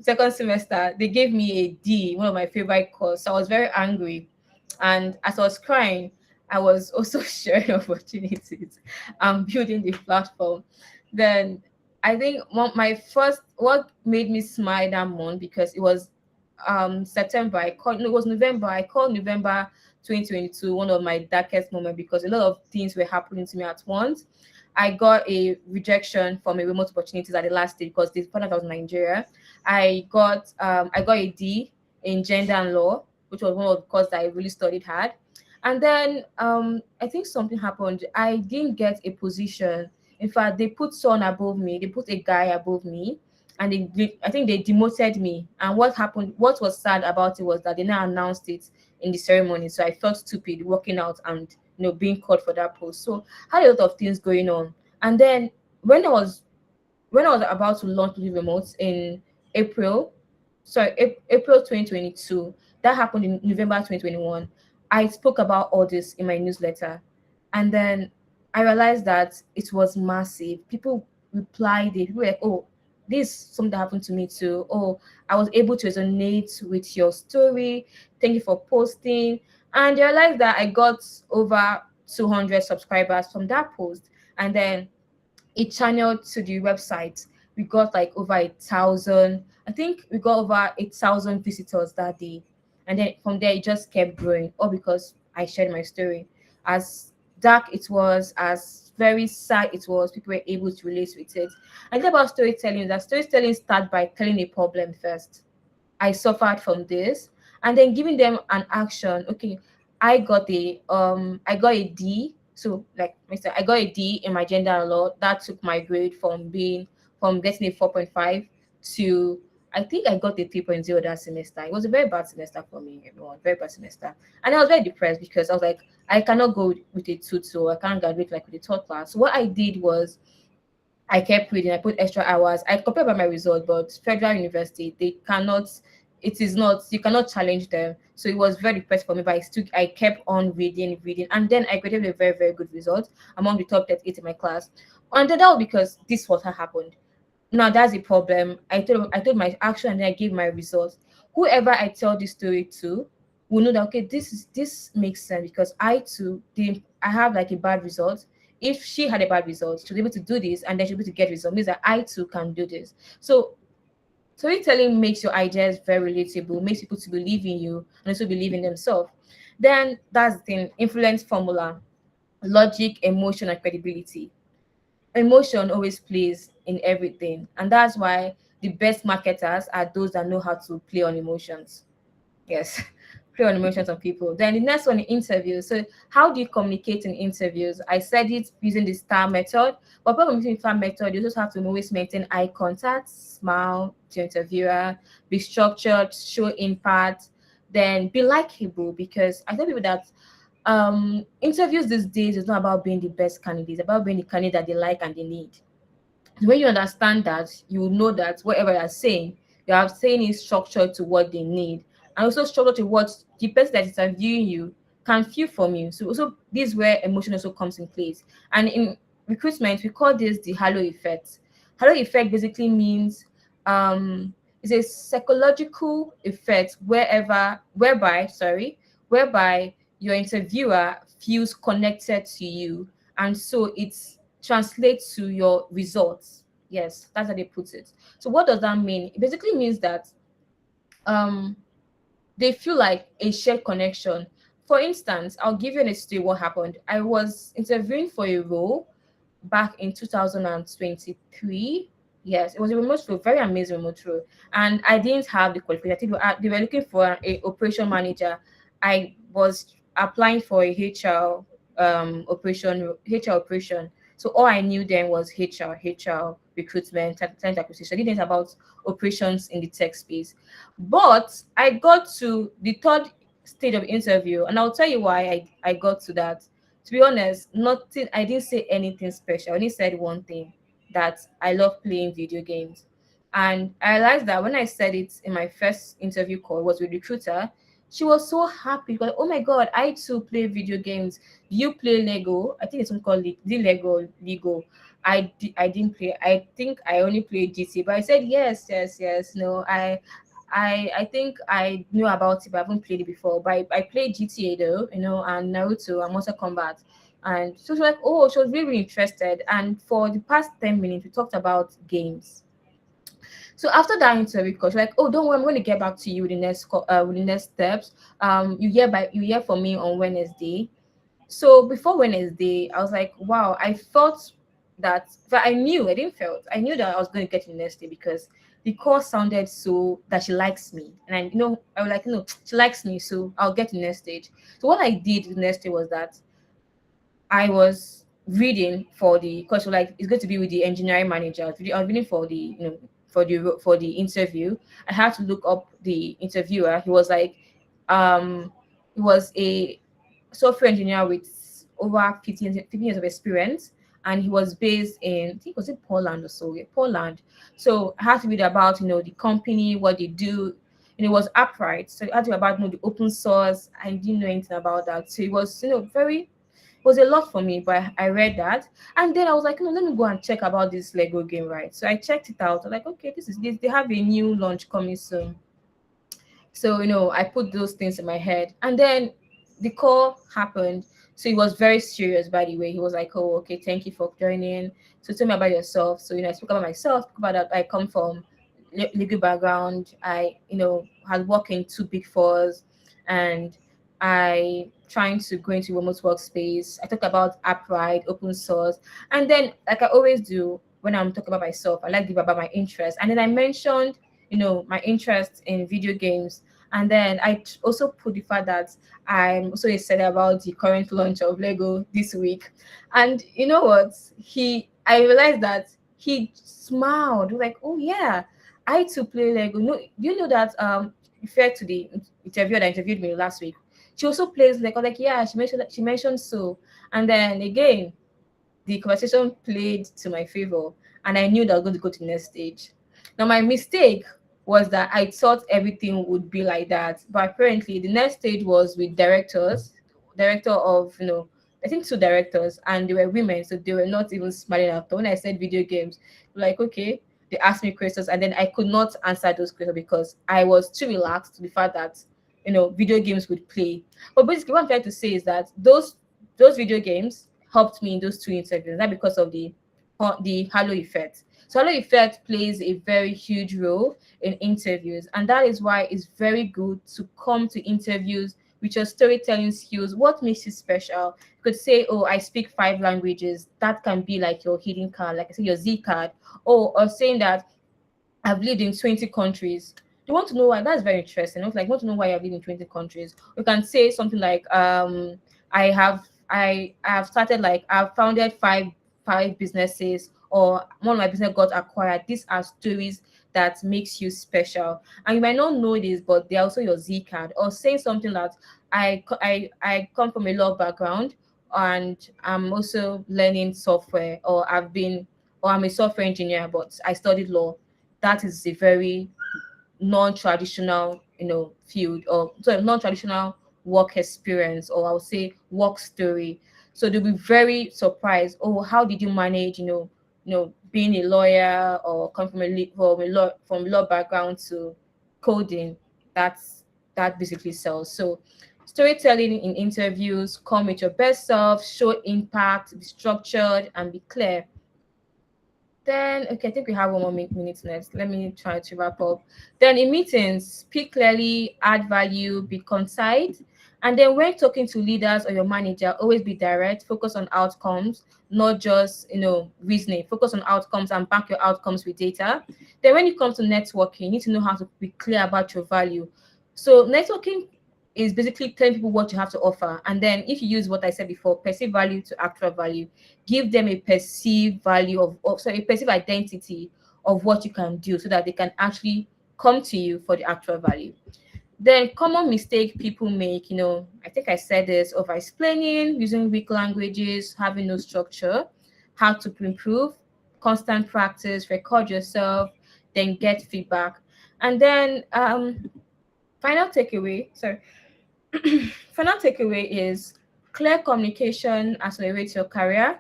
S2: second semester, they gave me a D, one of my favorite course. So I was very angry. And as I was crying, I was also sharing opportunities and building the platform. Then I think what made me smile that month, because it was September. I called, no, it was November. I called November 2022 one of my darkest moments, because a lot of things were happening to me at once. I got a rejection from a remote opportunities at the last stage because this point I was in Nigeria. I got a D in gender and law, which was one of the courses that I really studied hard. And then I think something happened. I didn't get a position. In fact, they put someone above me. They put a guy above me, and I think they demoted me. And what happened? What was sad about it was that they now announced it in the ceremony. So I felt stupid walking out and being called for that post. So I had a lot of things going on. And then when I was when I was about to launch the remote in April, April 2022, that happened in November 2021. I spoke about all this in my newsletter. And then I realized that it was massive. People replied it. People were like, oh, this is something that happened to me too. Oh, I was able to resonate with your story. Thank you for posting. And I realized that I got over 200 subscribers from that post. And then it channeled to the website. We got like over 1,000. I think we got over 8,000 visitors that day. And then from there, it just kept growing, all because I shared my story. As dark it was, as very sad it was, people were able to relate with it. And about storytelling, that storytelling starts by telling a problem first. I suffered from this, and then giving them an action. Okay, I got a D. So like I got a D in my gender and law. That took my grade from getting a 4.5 to, I think I got a 3.0 that semester. It was a very bad semester for me, everyone. Very bad semester. And I was very depressed because I was like, I cannot go with a 2-2. I can't graduate like with a third class. So what I did was I kept reading. I put extra hours. I compared by my result, but federal university, they cannot. It is not. You cannot challenge them. So it was very depressed for me. But I kept on reading, and then I graded a very, very good result among the top 38 in my class. And then that was because this was what happened. Now that's the problem. I told my action, and then I gave my results. Whoever I tell this story to will know that, okay, this makes sense, because I too did. I have like a bad result. If she had a bad result, she'll be able to do this, and then she'll be able to get results. Means that I too can do this. So storytelling makes your ideas very relatable, makes people to believe in you and also believe in themselves. Then that's the thing. Influence formula: logic, emotion, and credibility. Emotion always plays in everything, and that's why the best marketers are those that know how to play on emotions. Yes, play on emotions of people. Then the next one, interviews. So how do you communicate in interviews? I said it using the star method, but apart from using the star method, you just have to always maintain eye contact, smile to your interviewer, be structured, show impact, then be likable. Because I tell people that interviews these days is not about being the best candidate, it's about being the candidate that they like and they need. When you understand that, you will know that whatever you're saying, you are saying is structured to what they need, and also structured to what the person that is interviewing you can feel from you. So also this is where emotion also comes in place. And in recruitment, we call this the halo effect. Halo effect basically means it's a psychological effect whereby your interviewer feels connected to you, and so it's translates to your results. Yes, that's how they put it. So what does that mean? It basically means that um they feel like a shared connection. For instance, I'll give you an story what happened. I was interviewing for a role back in 2023. Yes, it was a remote role, very amazing remote role. And I didn't have the qualification. I think they were looking for a operation manager. I was applying for a HR operation. So all I knew then was HR recruitment, talent acquisition. I didn't know about operations in the tech space. But I got to the third stage of interview, and I'll tell you why I got to that. To be honest, nothing. I didn't say anything special. I only said one thing, that I love playing video games. And I realized that when I said it in my first interview call, was with recruiter, she was so happy because, oh my god, I too play video games. You play Lego? I think it's something called the Lego. I didn't play. I think I only played GTA, but I said yes, yes, yes. No, I think I knew about it, but I haven't played it before. But I played GTA though, and Naruto and Mortal Kombat. And so she was like, oh, she was really, really interested. And for the past 10 minutes, we talked about games. So after that interview, coach, like, oh, don't worry, I'm going to get back to you with the with the next steps. You hear from me on Wednesday. So before Wednesday, I was like, wow, I felt that, but I didn't felt, I knew that I was going to get to the next day because the call sounded so that she likes me. And I was like, no, she likes me, so I'll get to the next stage. So what I did the next day was that I was reading for the because like it's going to be with the engineering manager. I was reading for the for the interview. I had to look up the interviewer. He was like, um, he was a software engineer with over 15 years of experience, and he was based in, I think, was it Poland or so? Yeah, Poland. So I had to read about the company, what they do. And it was upright, so I had to read about the open source. I didn't know anything about that, so it was very was a lot for me, but I read that. And then I was like, no, let me go and check about this Lego game, right? So I checked it out. I'm like, okay, this is this. They have a new launch coming soon. So, I put those things in my head. And then the call happened. So he was very serious, by the way. He was like, oh, okay, thank you for joining. So tell me about yourself. So, I spoke about myself, spoke about that I come from legal background. I, had worked in two big fours, and I trying to go into remote workspace. I talked about upright, open source. And then, like I always do when I'm talking about myself, I like to give about my interest. And then I mentioned my interest in video games. And then also put the fact that I'm also excited about the current launch of Lego this week. And you know what? I realized that he smiled. He was like, oh yeah, I too play Lego. No, do you know that referred to the interviewer that interviewed me last week? She also plays Lego. Like, yeah, she mentioned so. And then again, the conversation played to my favor, and I knew that I was going to go to the next stage. Now, my mistake was that I thought everything would be like that, but apparently, the next stage was with director of, I think two directors, and they were women, so they were not even smiling after. When I said video games, like, okay, they asked me questions, and then I could not answer those questions because I was too relaxed to the fact that video games would play. But basically, what I'm trying to say is that those video games helped me in those two interviews, not because of the halo effect. So halo effect plays a very huge role in interviews, and that is why it's very good to come to interviews with your storytelling skills. What makes you special? You could say, oh, I speak 5 languages. That can be like your hidden card, like I said, your Z card. Or saying that I've lived in 20 countries. They want to know why. That's very interesting. Like, want to know why I've lived in 20 countries. You can say something like, I have started, like, I've founded five businesses, or one of my business got acquired. These are stories that makes you special. And you might not know this, but they're also your Z card. Or saying something that I come from a law background, and I'm also learning software, or I'm a software engineer, but I studied law. That is a very non-traditional, field, or sorry, non-traditional work experience, or I would say work story. So they'll be very surprised. Oh, how did you manage, being a lawyer, or come from from law background to coding? That basically sells. So storytelling in interviews, come with your best self, show impact, be structured, and be clear. Then, okay, I think we have one more minute left. Let me try to wrap up. Then, in meetings, speak clearly, add value, be concise. And then, when talking to leaders or your manager, always be direct, focus on outcomes, not just, reasoning. Focus on outcomes and back your outcomes with data. Then, when it comes to networking, you need to know how to be clear about your value. So, networking is basically telling people what you have to offer. And then, if you use what I said before, perceive value to actual value, give them a perceived value a perceived identity of what you can do, so that they can actually come to you for the actual value. Then common mistake people make, I think I said this: over explaining, using weak languages, having no structure. How to improve: constant practice, record yourself, then get feedback. And then final takeaway sorry final takeaway is clear communication accelerates your career.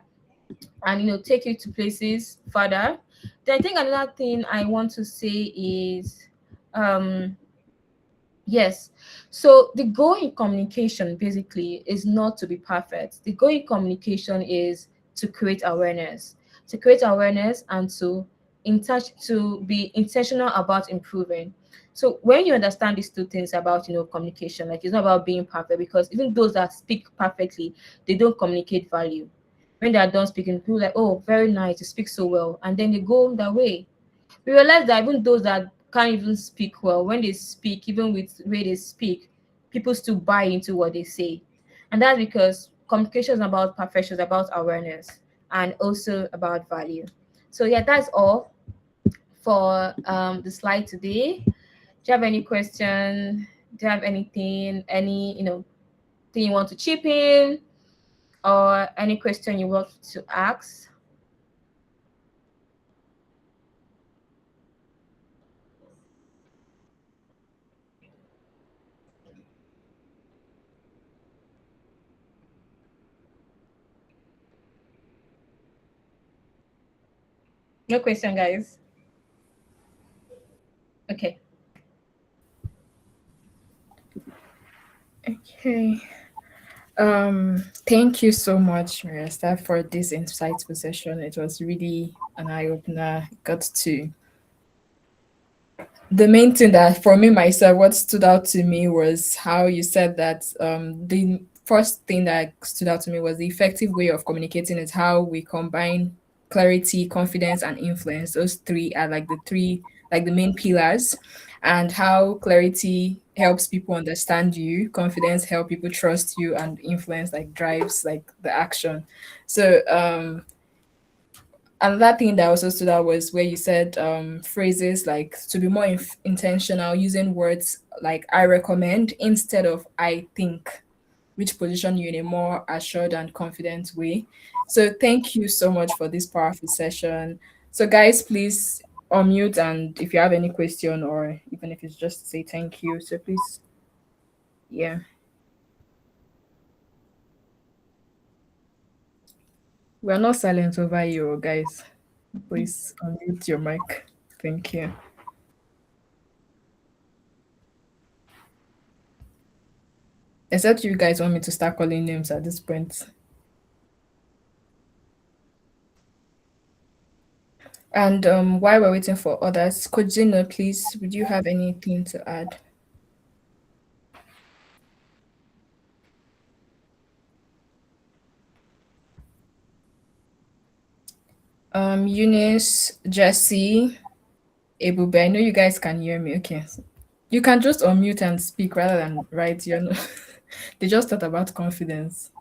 S2: and take you to places further. Then I think another thing I want to say is, um yes. So the goal in communication basically is not to be perfect. The goal in communication is to create awareness, and to be intentional about improving. So when you understand these two things about communication, like it's not about being perfect, because even those that speak perfectly, they don't communicate value. When they are done speaking, people are like, oh, very nice, you speak so well, and then they go their way. We realize that even those that can't even speak well, when they speak, even with the way they speak, people still buy into what they say. And that's because communication is about perfection, is about awareness, and also about value. So yeah, that's all for the slide today. Do you have any question? Do you have anything, any thing you want to chip in, or any question you want to ask? No question, guys. Okay.
S1: Okay. Thank you so much, Mary-Esther, for this insightful session. It was really an eye opener. Got to the main thing that for me myself, what stood out to me was how you said that the first thing that stood out to me was the effective way of communicating is how we combine clarity, confidence, and influence. Those three are like the main pillars, and how clarity helps people understand you, confidence help people trust you, and influence like drives like the action. So another thing that also stood out was where you said phrases like to be more intentional, using words like I recommend instead of I think, which position you in a more assured and confident way. So thank you so much for this powerful session. So guys, please unmute, and if you have any question or even if it's just to say thank you, so please, yeah, we're not silent over you, guys. Please unmute your mic. Thank you. Except you guys want me to start calling names at this point. And while we're waiting for others, could Zeno, please, would you have anything to add? Eunice, Jesse, Ebube, I know you guys can hear me. Okay. You can just unmute and speak rather than write. They just thought about confidence.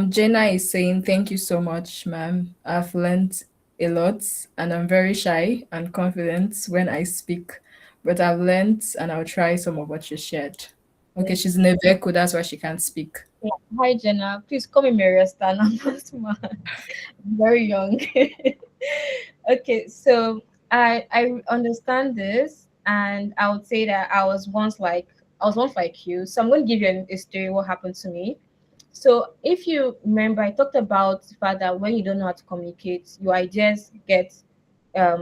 S1: Jenna is saying, thank you so much, ma'am. I've learned a lot and I'm very shy and confident when I speak, but I've learned and I'll try some of what you shared. Okay,
S2: Yes.
S1: she's in a vehicle, that's why she can't speak.
S2: Yeah. Hi, Jenna. Please call me Mary-Esther. I'm not smart. I'm very young. Okay, so I understand this, and I would say that I was once like you. So I'm going to give you a story what happened to me. So if you remember, I talked about the fact that when you don't know how to communicate, your ideas get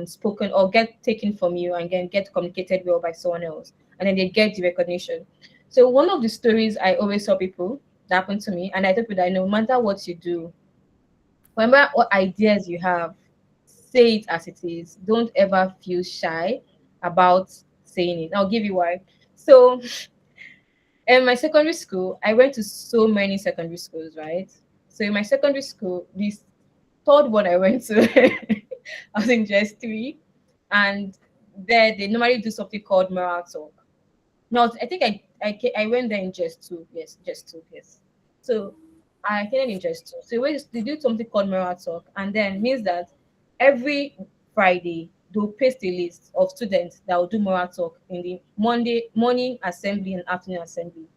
S2: spoken or get taken from you and then get communicated well by someone else, and then they get the recognition. So one of the stories I always tell people that happened to me, and I tell people that no matter what you do, remember what ideas you have, say it as it is. Don't ever feel shy about saying it. I'll give you why. So in my secondary school, I went to so many secondary schools, right? So in my secondary school, this third one I went to, I was in just three, and there they normally do something called moral talk. No, I think I went there in just two. Yes, just two. Yes. So I attended in just two. So they do something called moral talk, and then means that every Friday they'll paste a list of students that will do moral talk in the Monday morning assembly and afternoon assembly.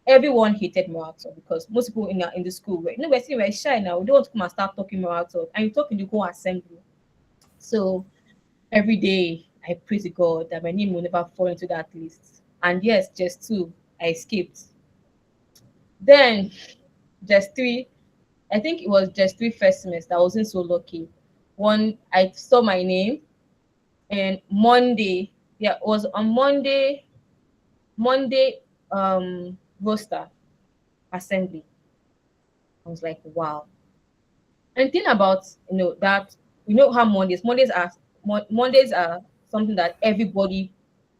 S2: Everyone hated moral talk because most people in the school were we're still very shy now. We don't want to come and start talking moral talk, and you talk in the whole assembly. So every day I pray to God that my name will never fall into that list. And yes, just two, I escaped. Then just three. I think it was just three first semester. I wasn't so lucky. One, I saw my name, and Monday, yeah, it was on Monday. Monday, roster assembly. I was like, wow. And think about that how Mondays are something that everybody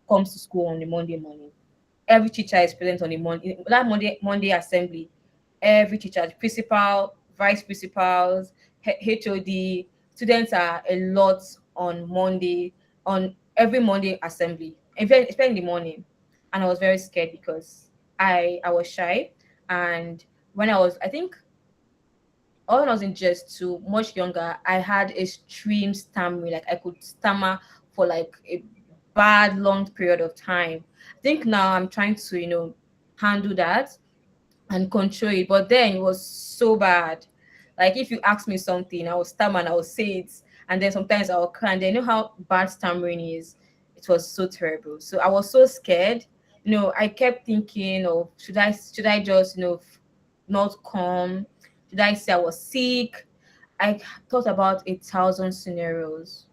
S2: comes to school on the Monday morning. Every teacher is present on the Monday, that Monday assembly. Every teacher, principal, vice principals, HOD, students are a lot on Monday, on every Monday assembly, especially in the morning. And I was very scared because I was shy. And when I was, I think, when I was in just too much younger, I had extreme stammering. Like I could stammer for like a bad long period of time. I think now I'm trying to, handle that and control it. But then it was so bad. Like if you ask me something, I will stammer and I will say it. And then sometimes I will cry. And then you know how bad stammering is. It was so terrible. So I was so scared. I kept thinking of should I just, not come? Should I say I was sick? I thought about 1,000 scenarios.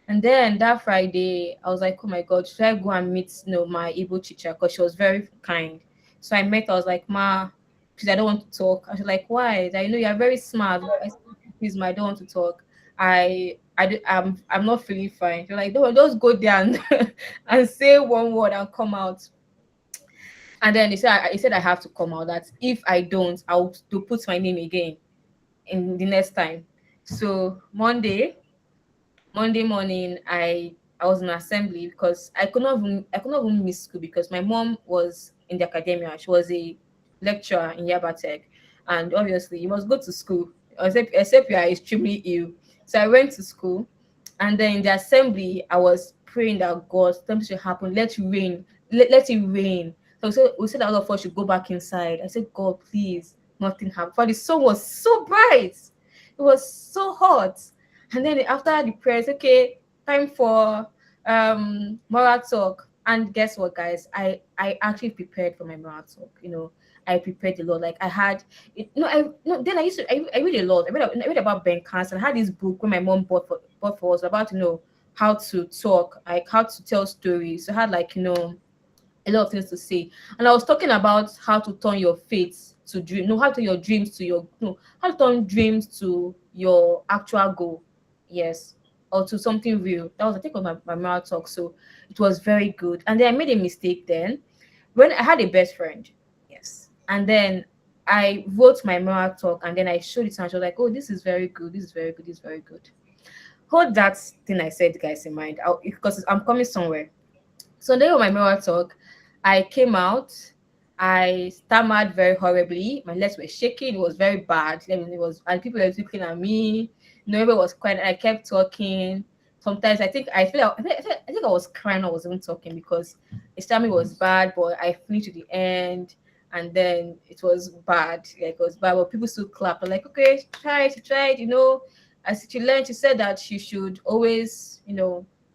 S2: And then that Friday, I was like, oh my God, should I go and meet my Igbo teacher? Because she was very kind. So I met her, I was like, Ma, please, I don't want to talk. And she's like, why? That, you're very smart. I said, please, Ma, I don't want to talk. I'm not feeling fine. She's like, don't just go there and, and say one word and come out. And then he said I have to come out. That if I don't, I'll to put my name again in the next time. So Monday morning, I was in assembly because I could not even miss school because my mom was in the academia. She was a lecturer in Yaba Tech, and obviously you must go to school except you are extremely ill. So I went to school, and then in the assembly I was praying that God, something should happen. Let it rain. Let it rain. So we said that all of us should go back inside. I said, God, please, nothing happened. But the sun was so bright. It was so hot. And then after the prayers, okay, time for moral talk. And guess what, guys? I actually prepared for my moral talk. I prepared a lot. Like I had, I no. Then I used to. I read a lot. I read about Ben Carson. I had this book when my mom bought for us about how to talk, like how to tell stories. So I had like a lot of things to say. And I was talking about how to turn your faith to dream. No, how to turn your dreams to your no, how to turn dreams to your actual goal. Yes. Or to something real. That was I think of my moral talk. So it was very good. And then I made a mistake then. When I had a best friend. Yes. And then I wrote my moral talk and then I showed it and she was like, oh, this is very good. This is very good. This is very good. Hold that thing I said, guys, in mind. Because I'm coming somewhere. So then on my mirror talk, I came out. I stammered very horribly. My legs were shaking. It was very bad. It was, and people were looking at me. Everybody was quiet. And I kept talking. Sometimes I think I was crying. I wasn't talking because the stammer was bad, but I finished to the end, and then it was bad. Like it was bad, but people still clapped. I'm like, okay, try it. As she learned, she said that she should always,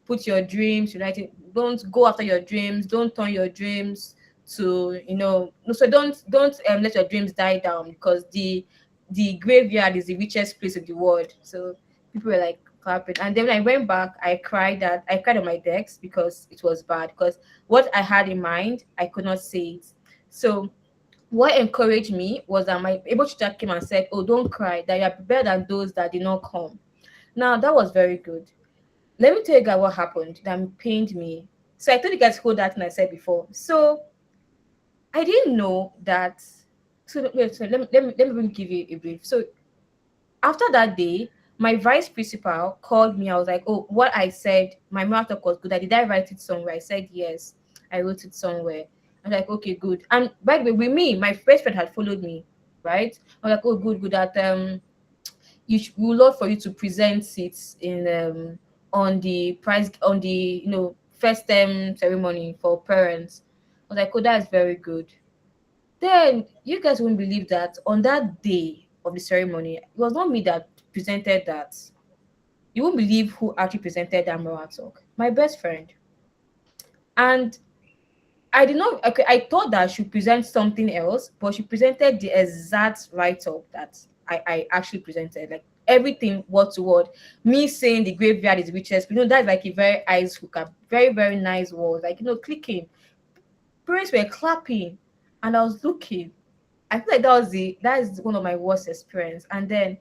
S2: put your dreams, united. Don't go after your dreams. Don't turn your dreams to, no. So don't let your dreams die down because the graveyard is the richest place in the world. So people were like clapping, and then when I went back, I cried on my decks because it was bad because what I had in mind I could not say it. So what encouraged me was that my able teacher came and said, "Oh, don't cry. That you are better than those that did not come." Now that was very good. Let me tell you guys what happened that pained me. So I told you guys hold that thing I said before. So I didn't know that. So wait, so let me give you a brief. So after that day, my vice principal called me. I was like, oh, what I said, my math talk was good. Did I write it somewhere? I said yes. I wrote it somewhere. I'm like, okay, good. And by the way, with me, my best friend had followed me, right? I'm like, oh, good, good. That we would love for you to present it in on the prize on the first term ceremony for parents. I was like, oh, that's very good. Then you guys won't believe that on that day of the ceremony, it was not me that presented that. You won't believe who actually presented that moral talk. My best friend. And I did not. Okay, I thought that she present something else, but she presented the exact write up that I actually presented. Like everything word to word. Me saying the graveyard is the richest. That's like a very eyes hooker, very very nice word. Like clicking. Parents were clapping, and I was looking. I feel like that is one of my worst experience. And then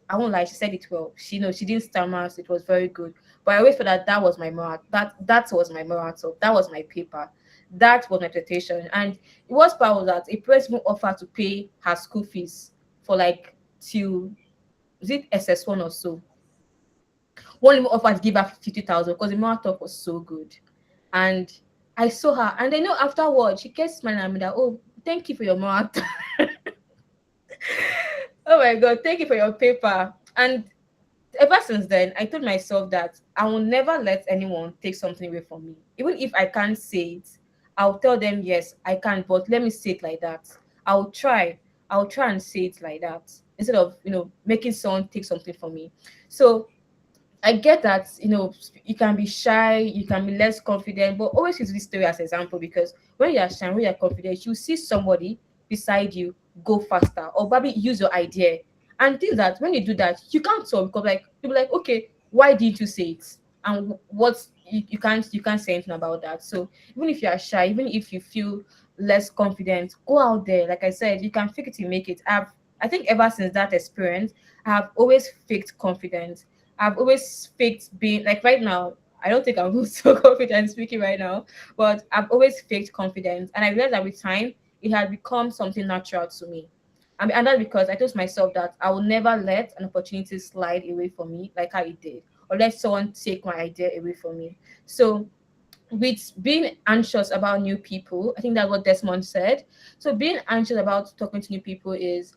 S2: I won't lie, she said it well. She didn't stammer, so it was very good. But I always felt that was my moral. That was my moral talk. That was my paper. That was my presentation. And it was part of that a person offered to pay her school fees for like till is it SS1 or so. One even offered to give her 50,000 because the moral talk was so good. And I saw her, and I know afterwards she kept smiling at me that, oh, thank you for your moral talk. Oh my god, thank you for your paper. And ever since then, I told myself that I will never let anyone take something away from me. Even if I can't say it, I'll tell them yes, I can, but let me say it like that. I'll try. I'll try and say it like that instead of making someone take something from me. So I get that, you can be shy, you can be less confident, but always use this story as example because when you are shy, when you are confident, you see somebody beside you go faster or probably use your idea. And things that when you do that, you can't talk because like people like, okay, why didn't you say it? And what you can't say anything about that. So even if you are shy, even if you feel less confident, go out there. Like I said, you can fake it till make it. I think ever since that experience, I have always faked confidence. I've always faked being like right now. I don't think I'm so confident speaking right now, but I've always faked confidence, and I realized that with time it had become something natural to me. I mean, and that's because I told myself that I will never let an opportunity slide away from me like how it did, or let someone take my idea away from me. So, with being anxious about new people, I think that's what Desmond said. So, being anxious about talking to new people is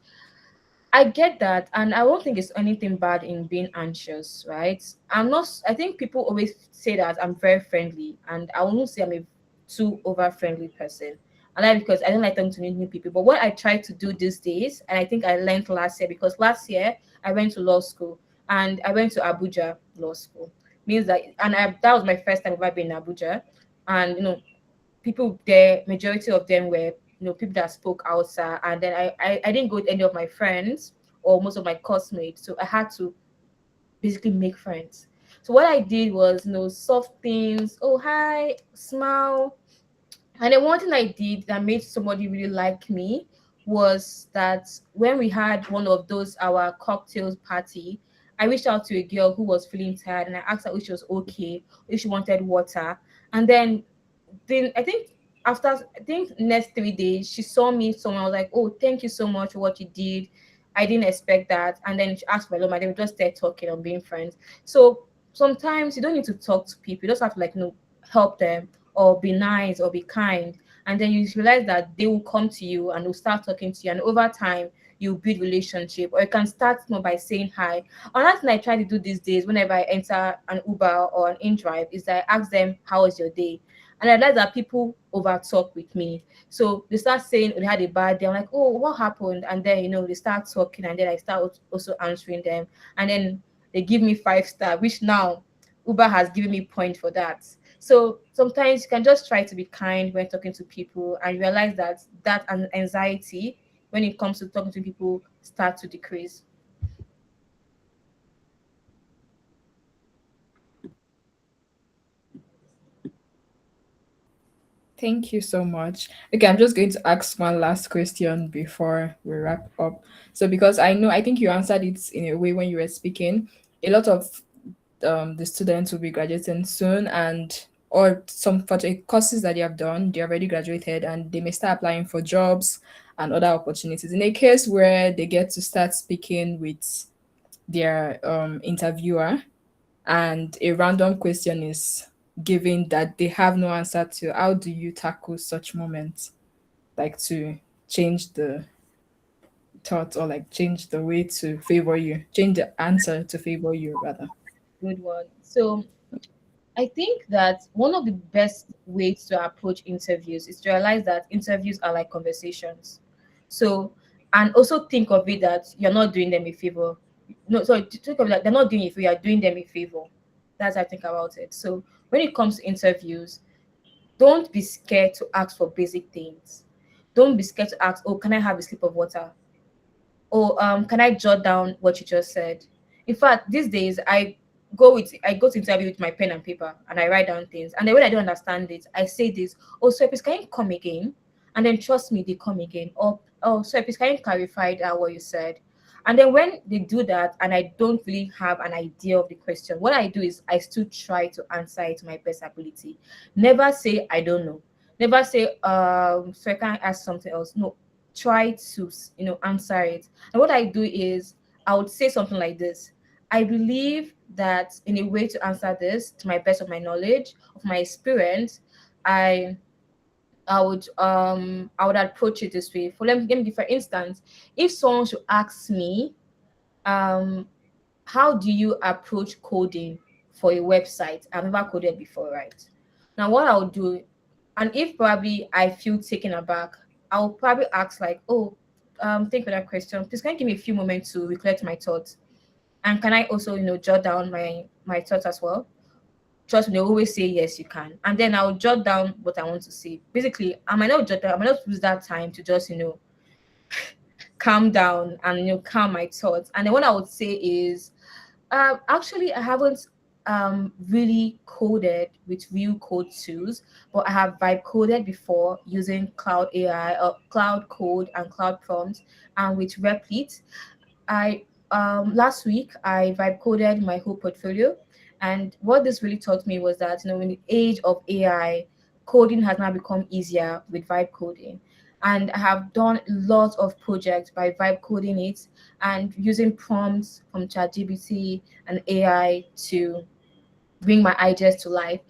S2: I get that, and I don't think it's anything bad in being anxious, right? I'm not. I think people always say that I'm very friendly, and I won't say I'm a too over friendly person. And that because I don't like talking to new people. But what I try to do these days, and I think I learned last year, because last year I went to law school and I went to Abuja Law School. Means that, and that was my first time ever being in Abuja, and people there, majority of them were people that spoke Hausa, and then I didn't go with any of my friends or most of my classmates, so I had to basically make friends. So what I did was soft things. Oh, hi, smile. And then one thing I did that made somebody really like me was that when we had one of those our cocktails party, I reached out to a girl who was feeling tired and I asked her if she was okay, if she wanted water. And then I think after next 3 days she saw me somewhere. I was like, oh, thank you so much for what you did. I didn't expect that. And then she asked for my number, and then we just started talking and being friends. So sometimes you don't need to talk to people, you just have to help them or be nice or be kind. And then you realize that they will come to you and they'll start talking to you, and over time you build relationship. Or you can start more by saying hi. Another thing I try to do these days whenever I enter an Uber or an in-drive is that I ask them, how was your day? And I realize that people over talk with me. So they start saying, oh, they had a bad day. I'm like, oh, what happened? And then, they start talking, and then I start also answering them. And then they give me 5 star, which now Uber has given me point for that. So sometimes you can just try to be kind when talking to people and realize that anxiety when it comes to talking to people start to decrease.
S1: Thank you so much. Okay, I'm just going to ask one last question before we wrap up. So, because I think you answered it in a way when you were speaking. A lot of the students will be graduating soon, and or some for the courses that they have done, they already graduated, and they may start applying for jobs and other opportunities. In a case where they get to start speaking with their interviewer, and a random question is given that they have no answer to, how do you tackle such moments, like to change the thought, or like change the way to favor you, change the answer to favor you rather?
S2: Good one. So I think that one of the best ways to approach interviews is to realize that interviews are like conversations. So, and also think of it that you're not doing them a favor. No, sorry, think of it that they're not doing it for you, are doing them a favor. That's how I think about it. So, when it comes to interviews, don't be scared to ask for basic things. Don't be scared to ask, oh, can I have a sip of water? Or can I jot down what you just said? In fact, these days I go to interview with my pen and paper and I write down things. And then when I don't understand it, I say this, oh, so please can you come again? And then trust me, they come again. Or oh, so please can you clarify that what you said? And then when they do that and I don't really have an idea of the question, what I do is I still try to answer it to my best ability. Never say I don't know. Never say so I can't ask something else. No, try to answer it. And what I do is I would say something like this: I believe that in a way to answer this to my best of my knowledge, of my experience, i I would approach it this way. For let me give for instance, if someone should ask me, um how do you approach coding for a website? I've never coded before, right? Now what I'll do, and if probably I feel taken aback, I'll probably ask like, oh, thank you for that question. Please can you give me a few moments to recollect my thoughts? And can I also, jot down my thoughts as well? Trust me, they always say yes, you can. And then I'll jot down what I want to say. Basically, I might not use that time to just, calm down and calm my thoughts. And then what I would say is, actually, I haven't really coded with real code tools, but I have vibe coded before using Cloud AI or Cloud Code and Cloud Prompts, and with Replit. I Last week I vibe coded my whole portfolio, and what this really taught me was that in the age of AI, coding has now become easier with vibe coding. And I have done lots of projects by vibe coding it and using prompts from ChatGPT and AI to bring my ideas to life.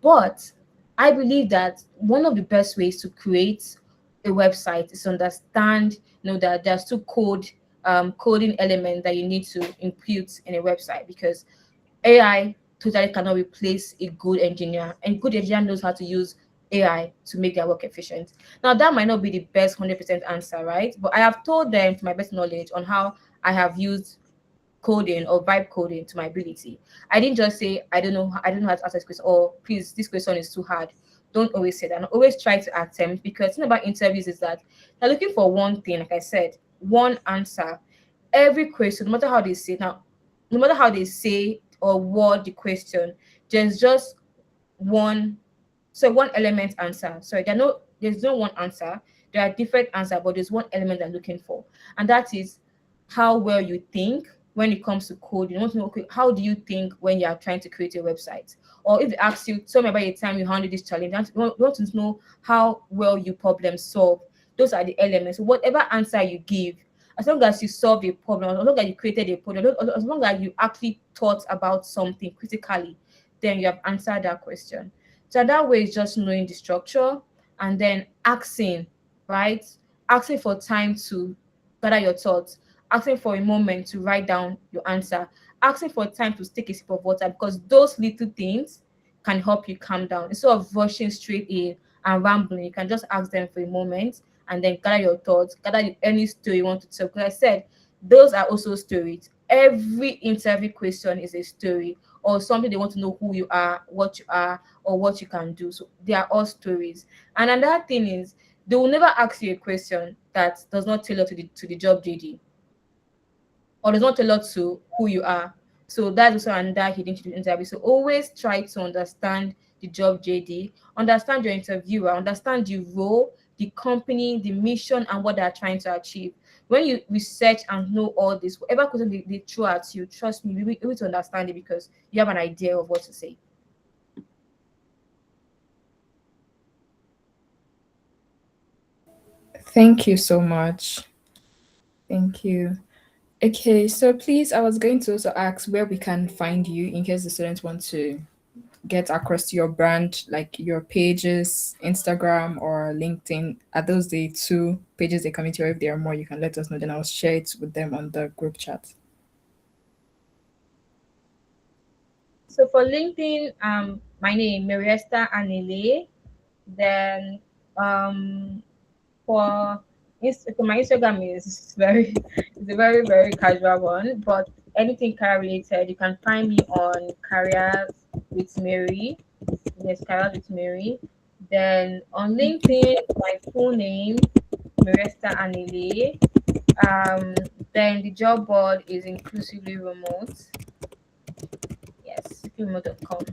S2: But I believe that one of the best ways to create a website is to understand, that there's two coding elements that you need to input in a website, because AI totally cannot replace a good engineer, and good engineer knows how to use AI to make their work efficient. Now that might not be the best 100% answer, right? But I have told them to my best knowledge on how I have used coding or vibe coding to my ability. I didn't just say I don't know how to answer this question, or please, this question is too hard. Don't always say that. And always try to attempt, because the thing about interviews is that they're looking for one thing, like I said, one answer. Every question, no matter how they say or word the question, there's just one one element answer. Sorry, there's no one answer. There are different answers, but there's one element they're looking for, and that is how well you think when it comes to code. You want to know, okay, how do you think when you are trying to create a website? Or if they ask you, tell me about the time you handled this challenge, you want to know how well you problem solve. Those are the elements. So whatever answer you give, as long as you solve a problem, as long as you created a problem, as long as you actually thought about something critically, then you have answered that question. So that way is just knowing the structure and then asking, right? Asking for time to gather your thoughts, asking for a moment to write down your answer, asking for time to take a sip of water, because those little things can help you calm down. Instead of rushing straight in and rambling, you can just ask them for a moment and then gather your thoughts, gather any story you want to tell. Because I said, those are also stories. Every interview question is a story or something they want to know who you are, what you are, or what you can do. So they are all stories. And another thing is, they will never ask you a question that does not tailor to the job JD, or does not tailor to who you are. So that's also another hidden to the interview. So always try to understand the job JD, understand your interviewer, understand the role, the company, the mission, and what they're trying to achieve. When you research and know all this, whatever question they throw at you, trust me, you'll be able to understand it because you have an idea of what to say.
S1: Thank you so much. Thank you. Okay, so please, I was going to also ask where we can find you in case the students want to get across to your brand, like your pages, Instagram or LinkedIn. Are those the two pages they come into, or if there are more, you can let us know. Then I'll share it with them on the group chat.
S2: So for LinkedIn, my name Mary-Esther Anele. Then um for my Instagram is very it's a very very casual one, but anything career related, you can find me on Careers with Mary. Yes, Careers with Mary. Then on LinkedIn, my full name, Mary-Esther Anele. Then the job board is inclusively remote. Yes, remote.com.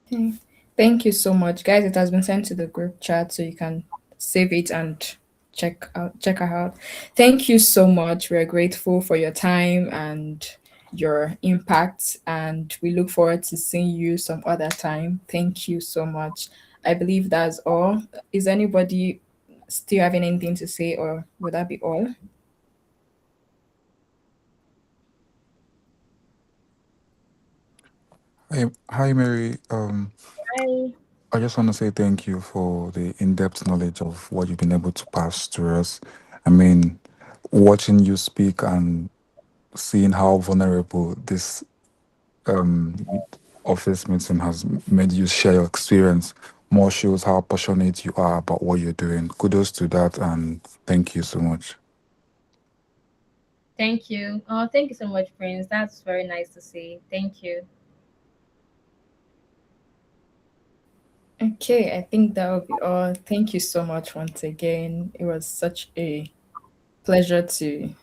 S1: Okay. Thank you so much, guys. It has been sent to the group chat, so you can save it and check her out. Thank you so much. We are grateful for your time and your impact, and we look forward to seeing you some other time. Thank you so much. I believe that's all. Is anybody still having anything to say, or would that be all?
S4: Hi, Mary.
S2: Bye.
S4: I just want to say thank you for the in-depth knowledge of what you've been able to pass to us. I mean, watching you speak and seeing how vulnerable this um, office meeting has made you share your experience more shows how passionate you are about what you're doing. Kudos to that, and thank you so much.
S2: Thank you. Oh, thank you so much, Prince. That's very nice to see. Thank you.
S1: Okay, I think that will be all. Thank you so much once again. It was such a pleasure to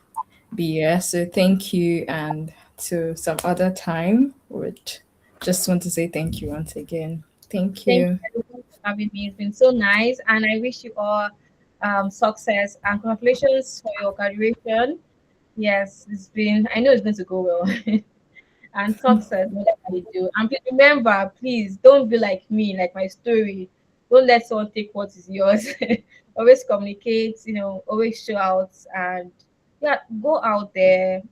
S1: be here. So thank you, and to some other time, would just want to say thank you once again. Thank
S2: Thank you
S1: you.
S2: everyone for having me. It's been so nice, and I wish you all success and congratulations for your graduation. Yes, it's been. I know it's going to go well. And success, whatever you do. And please remember, please don't be like me, like my story. Don't let someone take what is yours. Always communicate, always show out, and yeah, go out there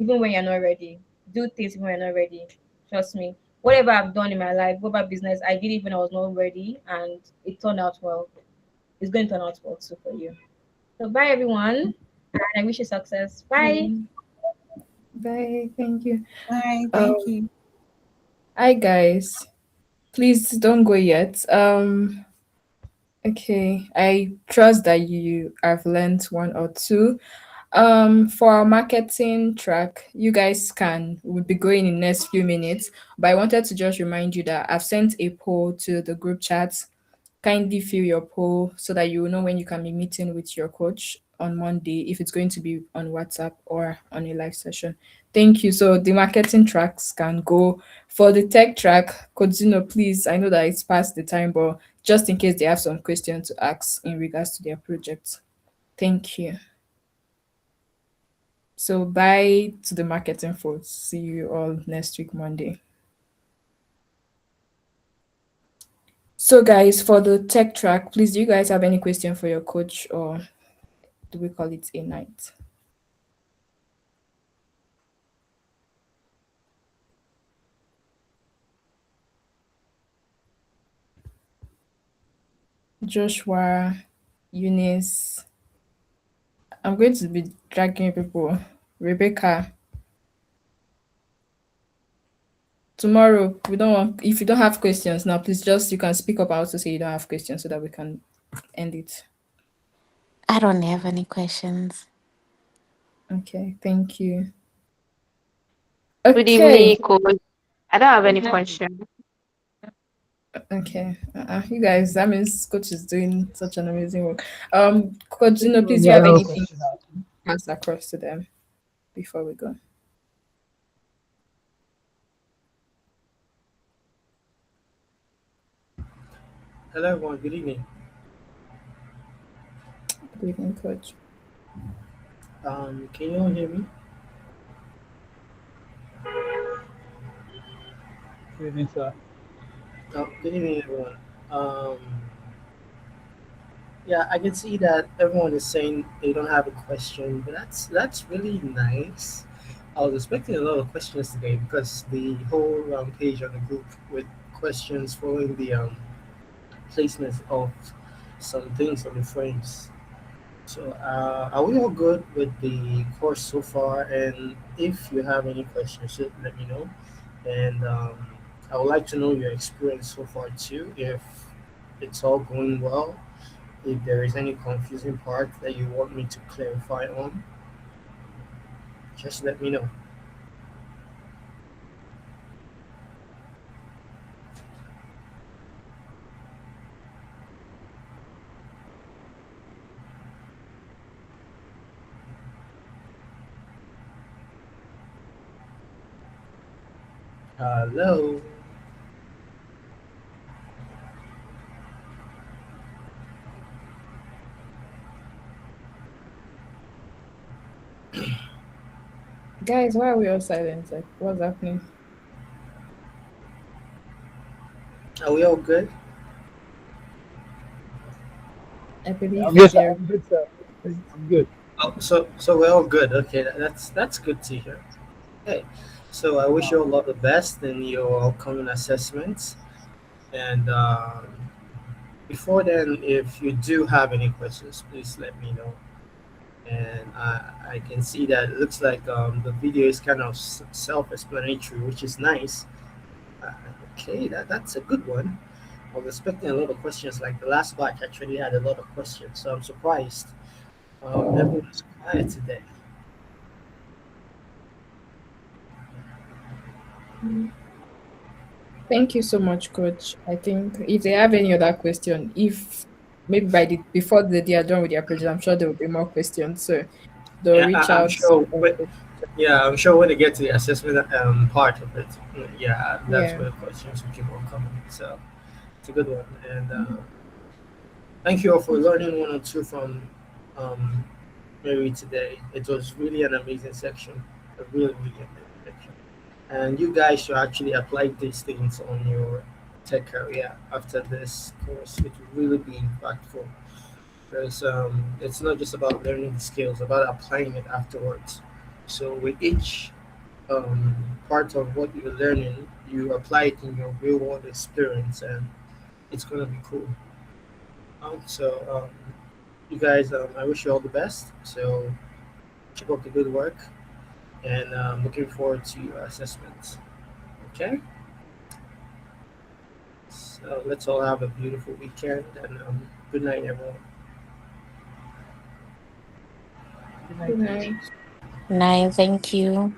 S2: even when you're not ready. Do things even when you're not ready. Trust me. Whatever I've done in my life, whatever business I did it when I was not ready, and it turned out well. It's going to turn out well too for you. So bye everyone, and I wish you success. Bye.
S1: Bye. Bye. Thank you.
S5: Bye. Thank
S1: Um,
S5: you.
S1: Hi guys. Please don't go yet. Okay. I trust that you have learned one or two. For our marketing track, you guys can would be going in next few minutes, but I wanted to just remind you that I've sent a poll to the group chat. Kindly fill your poll so that you will know when you can be meeting with your coach on Monday, if it's going to be on WhatsApp or on a live session. Thank you. So the marketing tracks can go. For the tech track, Codzino, please, I know that it's past the time, but just in case they have some questions to ask in regards to their project. Thank you. So bye to the marketing folks. See you all next week, Monday. So guys, for the tech track, please, do you guys have any question for your coach, or do we call it a night? Joshua, Eunice. I'm going to be dragging people. Rebecca. Tomorrow, we don't want, if you don't have questions now, please just, you can speak up out to say you don't have questions so that we can end it.
S6: I don't have any questions.
S1: Okay, thank you.
S7: Good
S1: Okay.
S7: evening, coach. I don't have any question.
S1: Okay. You guys, that means coach is doing such an amazing work. Coach, please, do you have
S8: Hello.
S1: anything to pass across to them before we go?
S8: Hello, everyone. Good evening.
S1: Good evening, coach.
S8: Can you all hear me?
S9: Good evening, sir.
S8: Good evening, everyone. Um, yeah, I can see that everyone is saying they don't have a question, but that's really nice. I was expecting a lot of questions today because the whole page on the group with questions following the placement of some things on the frames. So, are we all good with the course so far? And if you have any questions, just let me know. And I would like to know your experience so far too. If it's all going well, if there is any confusing part that you want me to clarify on, just let me know. Hello.
S1: Guys, why are we all silent? Like, what's happening?
S8: Are we all good?
S1: I believe
S5: Yes,
S1: they're
S5: I'm good, sir. I'm good.
S8: Oh, so we're all good. Okay, that's good to hear. Hey, so I wish you all the best in your upcoming assessments. And before then, if you do have any questions, please let me know. And I can see that it looks like the video is kind of self-explanatory, which is nice. Uh, okay, that's a good one. I was expecting a lot of questions. Like the last batch actually had a lot of questions, so I'm surprised. Everyone's quiet today.
S1: Thank you so much, Coach. I think if they have any other question, if maybe before they are done with their project, I'm sure there will be more questions. So they'll
S8: Yeah,
S1: reach
S8: I'm
S1: out.
S8: sure. Yeah, I'm sure when they get to the assessment part of it, yeah, that's
S1: Yeah.
S8: where questions will keep on coming. So it's a good one. And thank you all for learning one or two from um, Mary today. It was really an amazing section, a really, really amazing section. And you guys should actually apply these things on your tech career after this course. It will really be impactful because it's not just about learning the skills, about applying it afterwards. So with each part of what you're learning, you apply it in your real world experience, and it's gonna be cool. So you guys, I wish you all the best. So keep up the good work, and looking forward to your assessments. Okay, so let's all have a beautiful weekend, and good night, everyone.
S5: Good
S1: Good
S5: night.
S1: night.
S6: Nice, thank you.